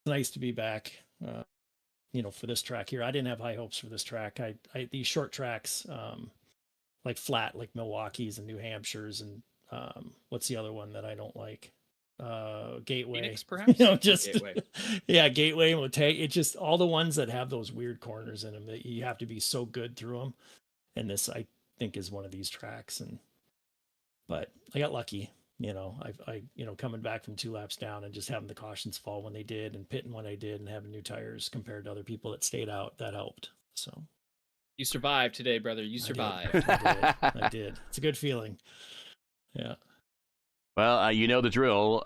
nice to be back, for this track here. I didn't have high hopes for this track. These short tracks, like flat, like Milwaukee's and New Hampshire's and what's the other one that I don't like? Gateway, Phoenix, perhaps. Gateway. Yeah, Gateway will take it. Just all the ones that have those weird corners in them that you have to be so good through them. And this, I think, is one of these tracks. But I got lucky. I coming back from 2 laps down and just having the cautions fall when they did and pitting when I did and having new tires compared to other people that stayed out, that helped. So you survived today, brother. You survived. I did. It's a good feeling. Yeah. Well, you know the drill.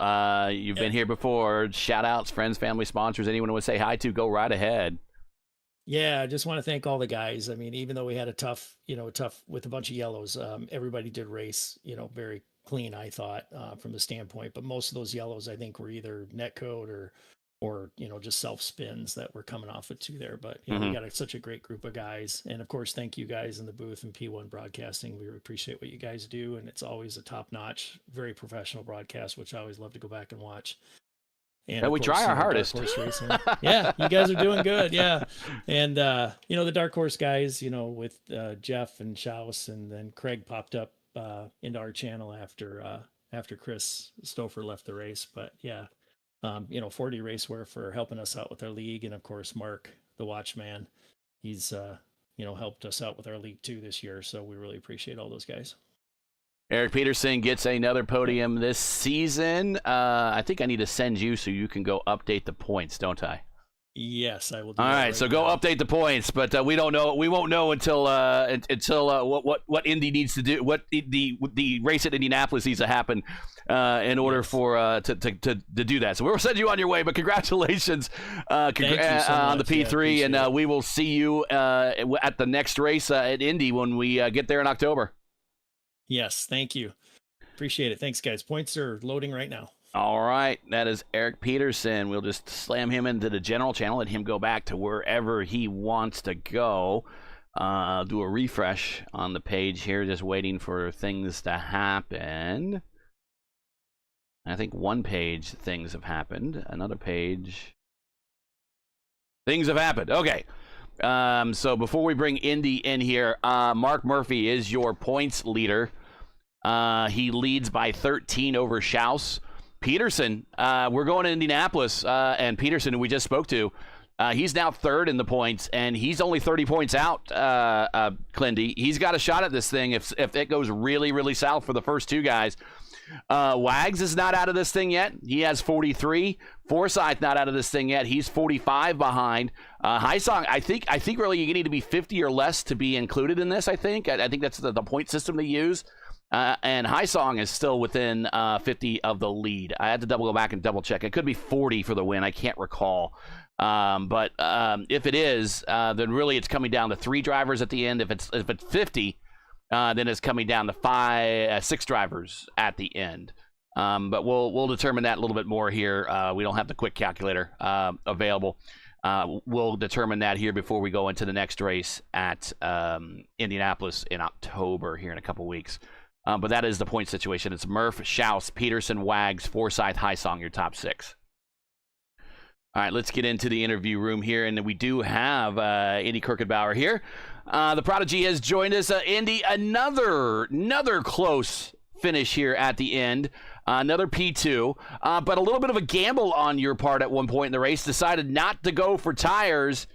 You've been here before. Shout outs, friends, family, sponsors, anyone would say hi to, go right ahead. Yeah, I just want to thank all the guys. I mean, even though we had a tough with a bunch of yellows, everybody did race, very clean, I thought, from the standpoint. But most of those yellows, I think, were either net code or just self spins that were coming off it too there. But we got such a great group of guys, and of course, thank you guys in the booth and P1 Broadcasting. We appreciate what you guys do, and it's always a top notch, very professional broadcast, which I always love to go back and watch. And we try our hardest. Yeah, you guys are doing good. Yeah, and the Dark Horse guys, with Jeff and Schaus, and then Craig popped up into our channel after after Chris Stouffer left the race. But yeah, 40 Racewear for helping us out with our league, and of course Mark, the Watchman, he's helped us out with our league too this year. So we really appreciate all those guys. Eric Peterson gets another podium this season. I think I need to send you so you can go update the points, don't I? Yes, I will do All that right, right so go now. update the points, but we don't know. We won't know until what Indy needs to do, what the race at Indianapolis needs to happen in order for to do that. So we'll send you on your way. But congratulations Thank you so on the much. Yeah, P3, appreciate and it. we will see you at the next race at Indy when we get there in October. Yes, thank you. Appreciate it. Thanks, guys. Points are loading right now. All right, that is Eric Peterson. We'll just slam him into the general channel, let him go back to wherever he wants to go. Do a refresh on the page here, just waiting for things to happen. I think one page, things have happened. Another page, things have happened. Okay. So before we bring Indy in here, Mark Murphy is your points leader. He leads by 13 over Schaus. Peterson, we're going to Indianapolis, and Peterson, who we just spoke to, he's now third in the points, and he's only 30 points out, Clindy. He's got a shot at this thing if it goes really, really south for the first two guys. Wags is not out of this thing yet. He has 43. Forsyth not out of this thing yet. He's 45 behind. Hysong, I think really you need to be 50 or less to be included in this, I think. I think that's the point system they use. And Hysong is still within 50 of the lead. I had to go back and double check. It could be 40 for the win. I can't recall. But if it is, then really it's coming down to 3 drivers at the end. If it's 50, then it's coming down to 6 drivers at the end. But we'll determine that a little bit more here. We don't have the quick calculator available. We'll determine that here before we go into the next race at Indianapolis in October here in a couple weeks. But that is the point situation. It's Murph, Schaus, Peterson, Wags, Forsyth, Hysong, your top 6. All right, let's get into the interview room here. And we do have Indy Kirkenbauer here. The Prodigy has joined us. Indy, another close finish here at the end. Another P2. But a little bit of a gamble on your part at one point in the race. Decided not to go for tires.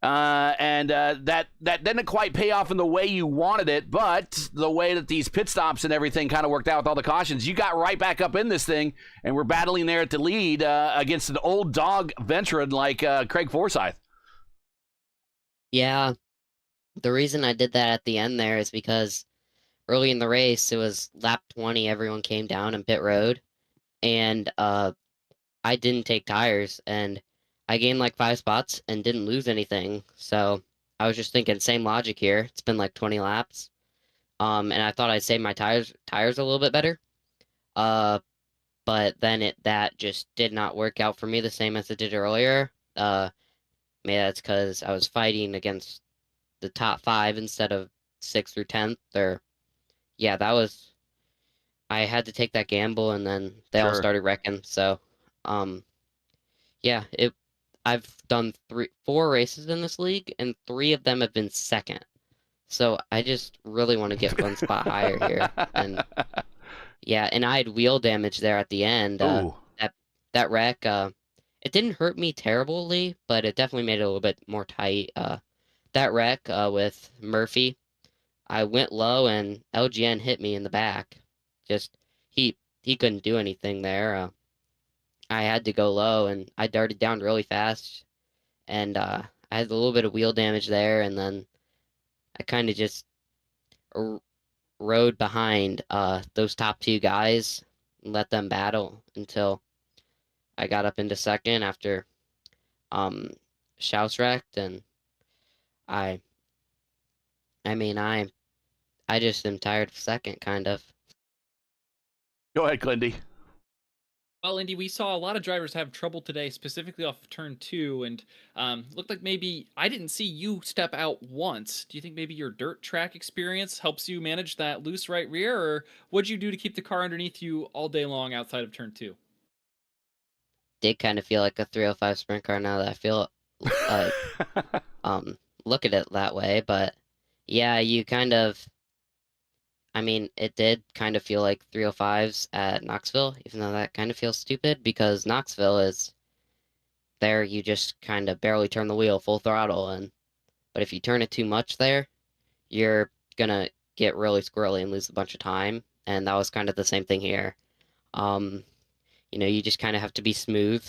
And that didn't quite pay off in the way you wanted it, but the way that these pit stops and everything kind of worked out with all the cautions, you got right back up in this thing, and we're battling there at the lead against an old dog veteran like Craig Forsyth. Yeah, the reason I did that at the end there is because early in the race, it was lap 20, everyone came down in pit road, and I didn't take tires, and I gained like 5 spots and didn't lose anything. So I was just thinking, same logic here. It's been like 20 laps. And I thought I'd save my tires a little bit better. But then that just did not work out for me the same as it did earlier. Maybe that's because I was fighting against the top 5 instead of 6th through 10th. Or yeah, I had to take that gamble, and then they all started wrecking. So yeah, I've done 4 races in this league, and 3 of them have been second. So I just really want to get 1 spot higher here. And yeah, and I had wheel damage there at the end. That wreck, it didn't hurt me terribly, but it definitely made it a little bit more tight. That wreck with Murphy, I went low, and LGN hit me in the back. Just he couldn't do anything there. I had to go low, and I darted down really fast, and I had a little bit of wheel damage there, and then I kind of just rode behind those top 2 guys and let them battle until I got up into second after Schaus wrecked, and I just am tired of second, kind of. Go ahead, Clindy. Well, Indy, we saw a lot of drivers have trouble today, specifically off of turn 2, and looked like maybe I didn't see you step out once. Do you think maybe your dirt track experience helps you manage that loose right rear, or what'd you do to keep the car underneath you all day long outside of turn 2? Did kind of feel like a 305 sprint car now that I feel like look at it that way, but yeah, you kind of I mean, it did kind of feel like 305s at Knoxville, even though that kind of feels stupid because Knoxville is there, you just kind of barely turn the wheel full throttle, and but if you turn it too much there, you're gonna get really squirrely and lose a bunch of time. And that was kind of the same thing here. Um, you just kind of have to be smooth.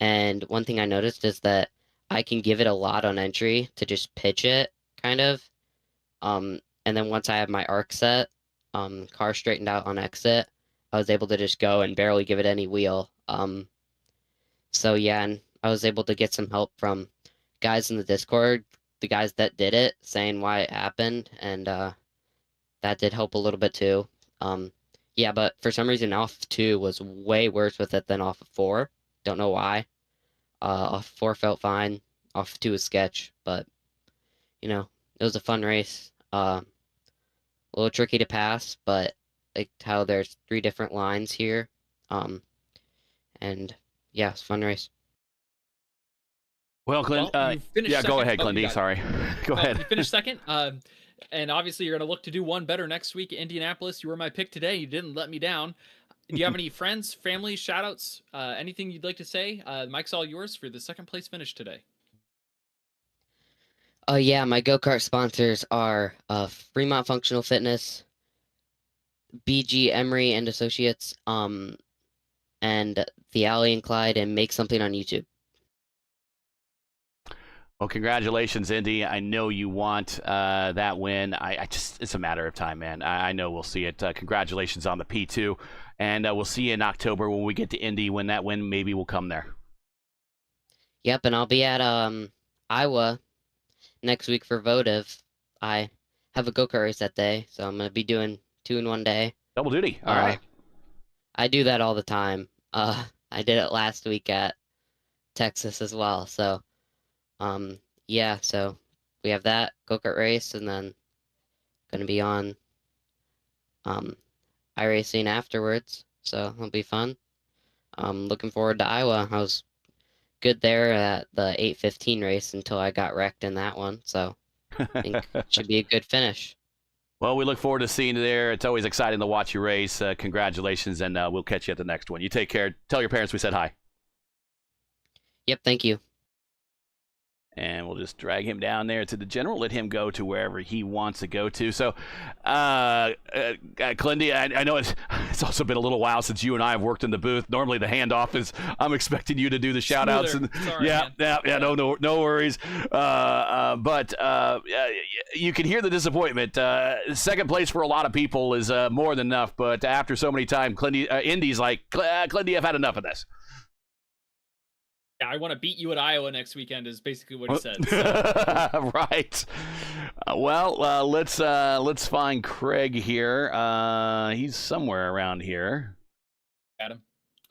And one thing I noticed is that I can give it a lot on entry to just pitch it, kind of. And then once I have my arc set, car straightened out on exit, I was able to just go and barely give it any wheel. So yeah, and I was able to get some help from guys in the Discord, the guys that did it, saying why it happened, and that did help a little bit too. Yeah, but for some reason off 2 was way worse with it than off of 4. Don't know why. Off 4 felt fine. Off 2 was sketch, but it was a fun race. A little tricky to pass, but like how there's 3 different lines here. And yeah, it's a fun race. Well, Clint, you finished yeah, go second. ahead, Oh, Clindy. Sorry. Go ahead. You finished second. And obviously you're going to look to do one better next week at Indianapolis. You were my pick today. You didn't let me down. Do you have any friends, family, shout outs, anything you'd like to say? Mike's all yours for the second place finish today. Yeah, my go-kart sponsors are Fremont Functional Fitness, BG Emery and Associates, and the Alley and Clyde, and Make Something on YouTube. Well, congratulations, Indy. I know you want that win. I just, it's a matter of time, man. I know we'll see it. Congratulations on the P2. And we'll see you in October when we get to Indy. When that win, maybe we'll come there. Yep, and I'll be at Iowa next week for votive. I have a go-kart race that day, so I'm going to be doing 2 in 1 day. Double duty. All right. I do that all the time. I did it last week at Texas as well. So, yeah, so we have that go-kart race, and then going to be on iRacing afterwards. So it'll be fun. Looking forward to Iowa. I was good there at the 8:15 race until I got wrecked in that one. So I think it should be a good finish. Well, we look forward to seeing you there. It's always exciting to watch you race. Congratulations, and we'll catch you at the next one. You take care. Tell your parents we said hi. Yep, thank you. And we'll just drag him down there to the general, let him go to wherever he wants to go to. So, Clindy, I know it's also been a little while since you and I have worked in the booth. Normally the handoff is, I'm expecting you to do the shout outs. And, Sorry, yeah, no worries. But you can hear the disappointment. Second place for a lot of people is more than enough. But after so many times, Indy's like, Clindy, I've had enough of this. I want to beat you at Iowa next weekend is basically what he said. So. Right. Well, let's find Craig here. He's somewhere around here. Adam.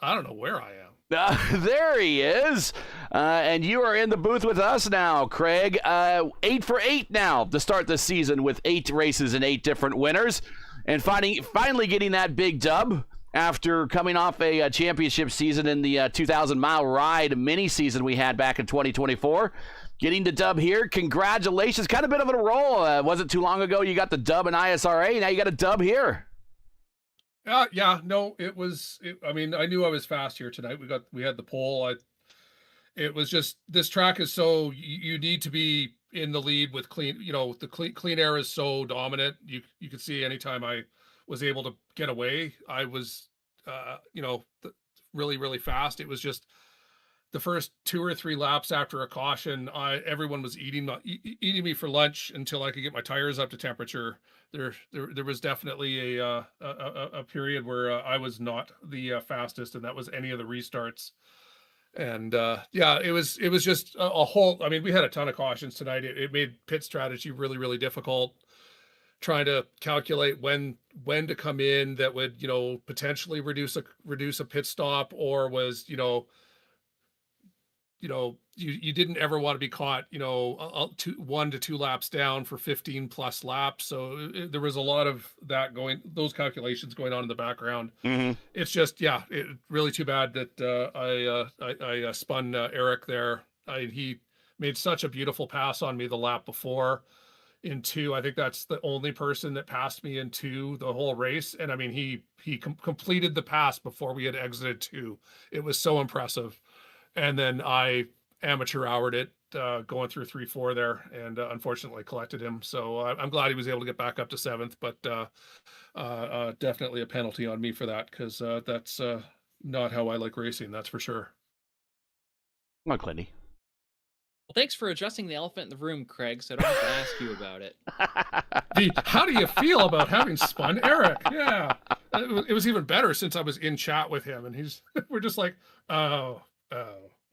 I don't know where I am. There he is. And you are in the booth with us now, Craig. 8 for 8 now to start the season with 8 races and 8 different winners. And finally getting that big dub. After coming off a championship season in the 2,000-mile ride mini season we had back in 2024, getting the dub here. Congratulations. Kind of bit of a roll. Wasn't too long ago you got the dub in ISRA. Now you got a dub here. Yeah, no, I mean, I knew I was fast here tonight. We had the pole. It was just, this track is so, you need to be in the lead with clean, the clean air is so dominant. You could see anytime I was able to get away, I was, really, really fast. It was just the first 2 or 3 laps after a caution, everyone was eating me for lunch until I could get my tires up to temperature. There was definitely a period where I was not the fastest, and that was any of the restarts. And yeah, it was just a whole. I mean, we had a ton of cautions tonight. It made pit strategy really, really difficult. Trying to calculate when to come in that would potentially reduce a pit stop, or was you didn't ever want to be caught 1 to 2 laps down for 15 plus laps. So there was a lot of that those calculations going on in the background. Mm-hmm. It's just really too bad that I spun Eric there. He made such a beautiful pass on me the lap before. in two. I think that's the only person that passed me in two the whole race. And I mean, he completed the pass before we had exited two. It was so impressive. And then I amateur houred it, going through 3-4 there, and unfortunately collected him. So I'm glad he was able to get back up to seventh, but definitely a penalty on me for that, because that's not how I like racing, that's for sure. Come on, Clinty. Well, thanks for addressing the elephant in the room, Craig, so I don't have to ask you about it. How do you feel about having spun Eric? Yeah, it was even better since I was in chat with him, and we're just like, oh.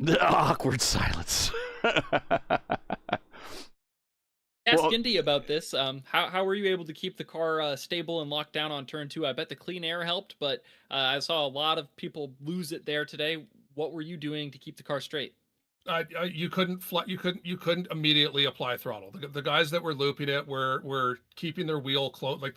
The awkward silence. Ask Indy about this. How were you able to keep the car stable and locked down on turn 2? I bet the clean air helped, but I saw a lot of people lose it there today. What were you doing to keep the car straight? You couldn't immediately apply throttle. The guys that were looping it were keeping their wheel close, like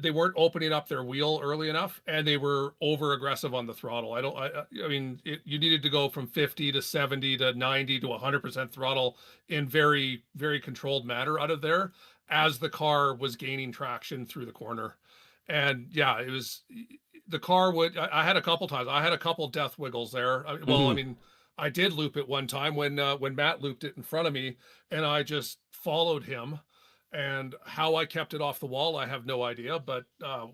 they weren't opening up their wheel early enough, and they were over aggressive on the throttle. I mean, you needed to go from 50 to 70 to 90 to 100% throttle in very, very controlled manner out of there as the car was gaining traction through the corner. And yeah, it was, the car I had a couple times, I had a couple death wiggles there. Well, I mean, I did loop it one time when Matt looped it in front of me, and I just followed him. And how I kept it off the wall, I have no idea, but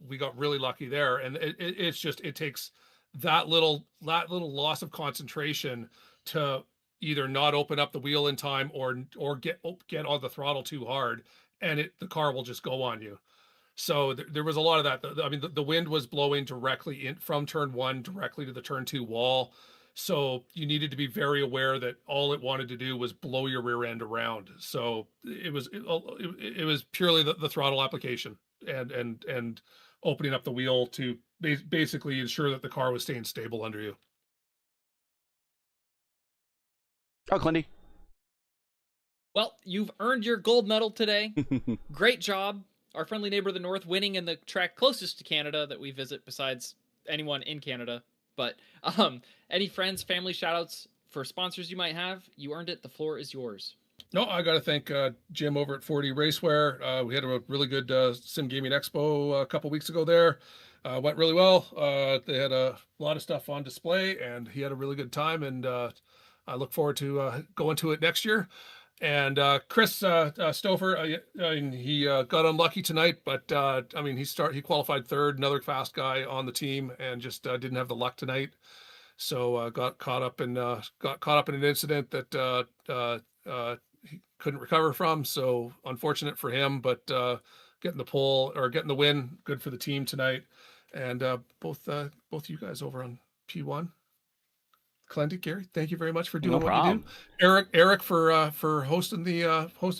we got really lucky there. And it takes that little loss of concentration to either not open up the wheel in time or get on the throttle too hard, and the car will just go on you. So there was a lot of that. I mean, the wind was blowing directly in from turn 1 directly to the turn 2 wall. So you needed to be very aware that all it wanted to do was blow your rear end around. So it was purely the throttle application and opening up the wheel to basically ensure that the car was staying stable under you. Oh, Clinty. Well, you've earned your gold medal today. Great job. Our friendly neighbor of the north winning in the track closest to Canada that we visit besides anyone in Canada. But any friends, family shout-outs for sponsors you might have, you earned it. The floor is yours. No, I got to thank Jim over at 4D Racewear. We had a really good Sim Gaming Expo a couple weeks ago there. Went really well. They had a lot of stuff on display, and he had a really good time, and I look forward to going to it next year. And Chris Stouffer, he got unlucky tonight, but I mean, he qualified third, another fast guy on the team, and just didn't have the luck tonight. So got caught up in an incident that he couldn't recover from. So unfortunate for him, but getting the win, good for the team tonight. And both you guys over on P1. Clinty, Gary, thank you very much for doing what you do. Eric for hosting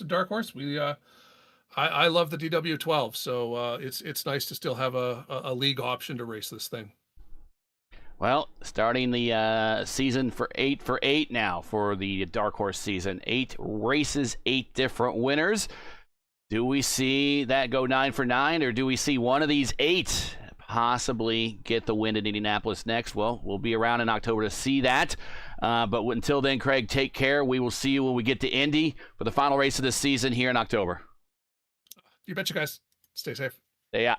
Dark Horse. I love the DW12, so it's nice to still have a league option to race this thing. Well, starting the season for 8 now for the Dark Horse season. 8 races, 8 different winners. Do we see that go 9 for 9, or do we see one of these 8 possibly get the win in Indianapolis next? Well, we'll be around in October to see that. But until then, Craig, take care. We will see you when we get to Indy for the final race of this season here in October. You betcha, guys. Stay safe. Yeah.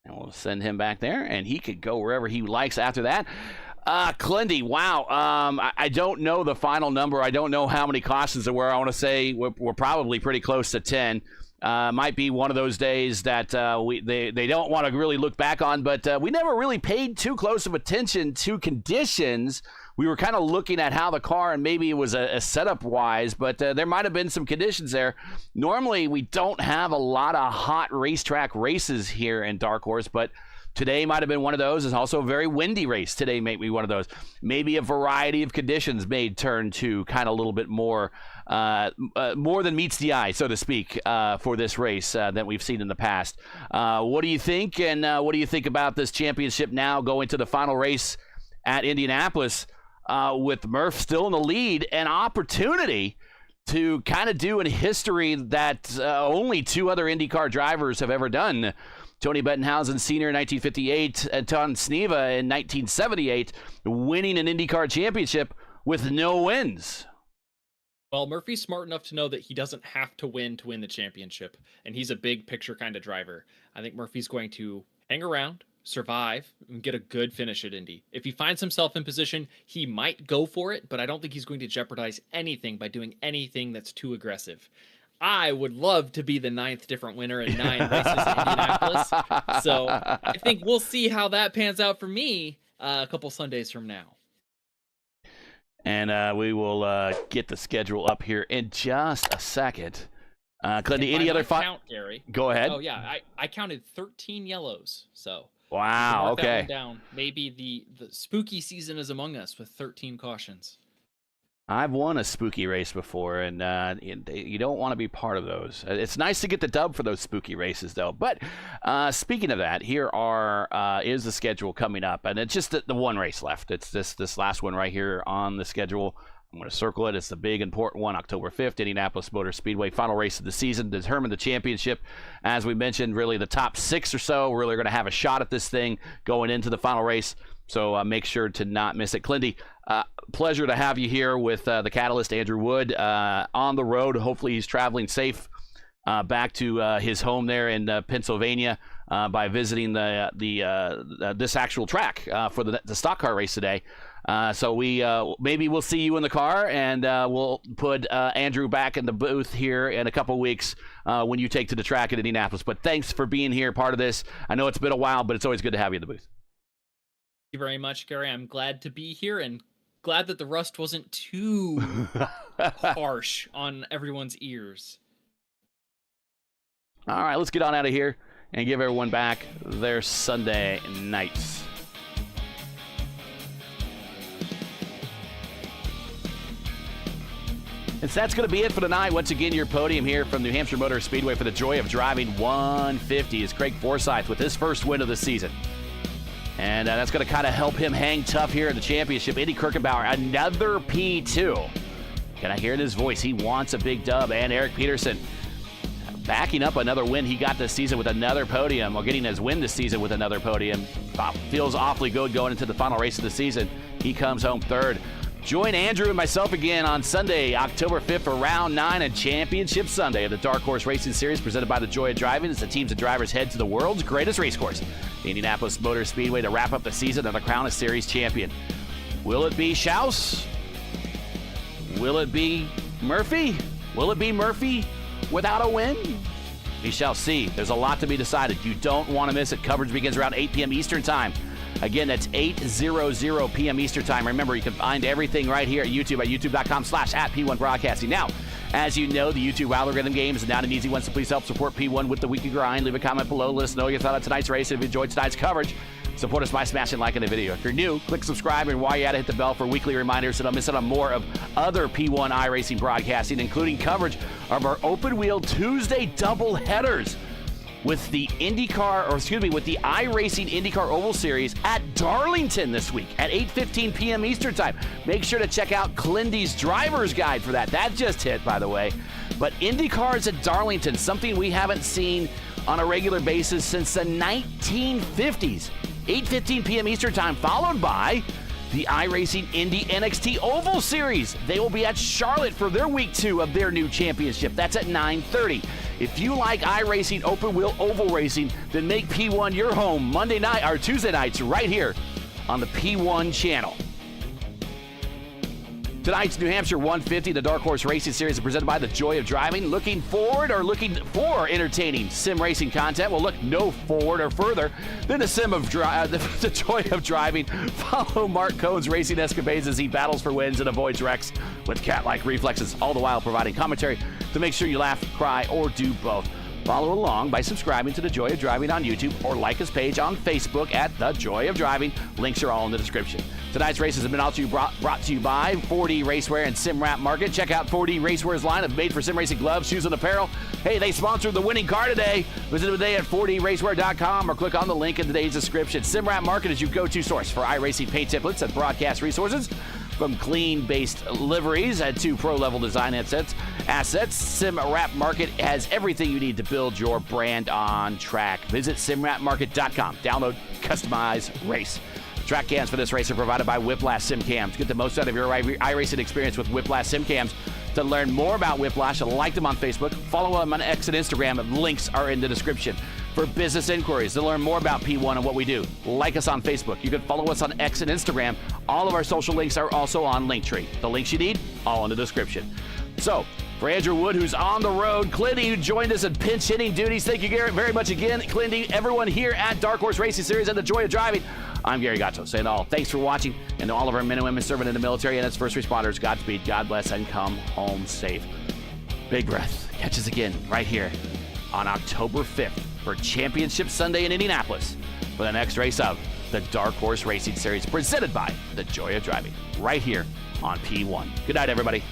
And we'll send him back there, and he could go wherever he likes after that. Clinty, wow. I don't know the final number. I don't know how many cautions there were. I want to say we're probably pretty close to 10. Might be one of those days that they don't want to really look back on, but we never really paid too close of attention to conditions. We were kind of looking at how the car, and maybe it was a setup wise, but there might have been some conditions there. Normally, we don't have a lot of hot racetrack races here in Dark Horse, but today might have been one of those. It's also a very windy race. Today may be one of those. Maybe a variety of conditions made turn to kind of a little bit more than meets the eye, so to speak, for this race than we've seen in the past. What do you think? And what do you think about this championship now going to the final race at Indianapolis with Murph still in the lead, an opportunity to kind of do in history that only 2 other IndyCar drivers have ever done? Tony Bettenhausen Sr. in 1958 and Ton Sneva in 1978, winning an IndyCar championship with no wins. Well, Murphy's smart enough to know that he doesn't have to win the championship, and he's a big picture kind of driver. I think Murphy's going to hang around, survive, and get a good finish at Indy. If he finds himself in position, he might go for it, but I don't think he's going to jeopardize anything by doing anything that's too aggressive. I would love to be the 9th different winner in 9 races in Indianapolis. So I think we'll see how that pans out for me a couple Sundays from now. And we will get the schedule up here in just a second. Clindy, any other count, Gary? Go ahead. Oh yeah, I counted 13 yellows. So wow, mark that okay. one down. Maybe the spooky season is among us with 13 cautions. I've won a spooky race before, and you don't want to be part of those. It's nice to get the dub for those spooky races, though. But speaking of that, here is the schedule coming up, and it's just the one race left. It's this last one right here on the schedule. I'm going to circle it. It's the big, important one, October 5th, Indianapolis Motor Speedway, final race of the season, determine the championship. As we mentioned, really the top 6 or so really are going to have a shot at this thing going into the final race. So make sure to not miss it. Clindy, pleasure to have you here with the Catalyst, Andrew Wood, on the road. Hopefully he's traveling safe back to his home there in Pennsylvania by visiting this actual track for the stock car race today. So maybe we'll see you in the car, and we'll put Andrew back in the booth here in a couple weeks when you take to the track at Indianapolis. But thanks for being here, part of this. I know it's been a while, but it's always good to have you in the booth. Thank you very much, Gary. I'm glad to be here and glad that the rust wasn't too harsh on everyone's ears. All right, let's get on out of here and give everyone back their Sunday nights. And so that's going to be it for tonight. Once again, your podium here from New Hampshire Motor Speedway for the Joy of Driving 150 is Craig Forsyth with his first win of the season. And that's going to kind of help him hang tough here in the championship. Andy Kirkenbauer, another P2. Can I hear in his voice? He wants a big dub. And Eric Peterson backing up another win he got this season with another podium, or getting his win this season with another podium. Feels awfully good going into the final race of the season. He comes home third. Join Andrew and myself again on Sunday, October 5th for Round 9 and Championship Sunday of the Dark Horse Racing Series presented by the Joy of Driving as the teams and drivers head to the world's greatest race course, the Indianapolis Motor Speedway, to wrap up the season and the crown of series champion. Will it be Schaus? Will it be Murphy? Will it be Murphy without a win? We shall see. There's a lot to be decided. You don't want to miss it. Coverage begins around 8 p.m. Eastern Time. Again, that's 8:00 p.m. Eastern Time. Remember, you can find everything right here at YouTube at youtube.com/@P1 Broadcasting. Now, as you know, the YouTube algorithm game is not an easy one, so please help support P1 with the weekly grind. Leave a comment below. Let us know your thought on tonight's race. If you enjoyed tonight's coverage, support us by smashing like in the video. If you're new, click subscribe, and while you're at it, hit the bell for weekly reminders so don't miss out on more of other P1 iRacing broadcasting, including coverage of our open wheel Tuesday double headers with the with the iRacing IndyCar Oval Series at Darlington this week at 8:15 p.m. Eastern Time. Make sure to check out Clindy's driver's guide for that. That just hit, by the way. But IndyCar is at Darlington, something we haven't seen on a regular basis since the 1950s. 8:15 p.m. Eastern Time, followed by the iRacing Indy NXT Oval Series. They will be at Charlotte for their week 2 of their new championship. That's at 9:30. If you like iRacing open wheel oval racing, then make P1 your home Monday night or Tuesday nights right here on the P1 channel. Tonight's New Hampshire 150, the Dark Horse Racing Series, is presented by the Joy of Driving. Looking forward or looking for entertaining sim racing content? Well, look no forward or further than the the Joy of Driving. Follow Mark Cohn's racing escapades as he battles for wins and avoids wrecks with cat-like reflexes, all the while providing commentary to make sure you laugh, cry, or do both. Follow along by subscribing to The Joy of Driving on YouTube or like his page on Facebook at The Joy of Driving. Links are all in the description. Tonight's races have been brought to you by 4D Racewear and SimWrap Market. Check out 4D Racewear's line of made for sim racing gloves, shoes, and apparel. Hey, they sponsored the winning car today. Visit them today at 4dracewear.com or click on the link in today's description. SimWrap Market is your go-to source for iRacing paint templates and broadcast resources. From clean-based liveries to pro-level design assets, SimWrap Market has everything you need to build your brand on track. Visit simwrapmarket.com. Download, customize, race. Track cams for this race are provided by Whiplash Sim Cams. Get the most out of your iRacing experience with Whiplash Sim Cams. To learn more about Whiplash, like them on Facebook, follow them on X and Instagram. Links are in the description. For business inquiries, to learn more about P1 and what we do, like us on Facebook. You can follow us on X and Instagram. All of our social links are also on Linktree. The links you need, all in the description. So, for Andrew Wood, who's on the road, Clinty, who joined us in pinch hitting duties, thank you, Garrett, very much again. Clinty, everyone here at Dark Horse Racing Series and the Joy of Driving. I'm Gary Gatto saying all. Thanks for watching, and to all of our men and women serving in the military and its first responders, Godspeed, God bless, and come home safe. Big breath. Catch us again right here on October 5th for Championship Sunday in Indianapolis for the next race of the Dark Horse Racing Series presented by The Joy of Driving right here on P1. Good night, everybody.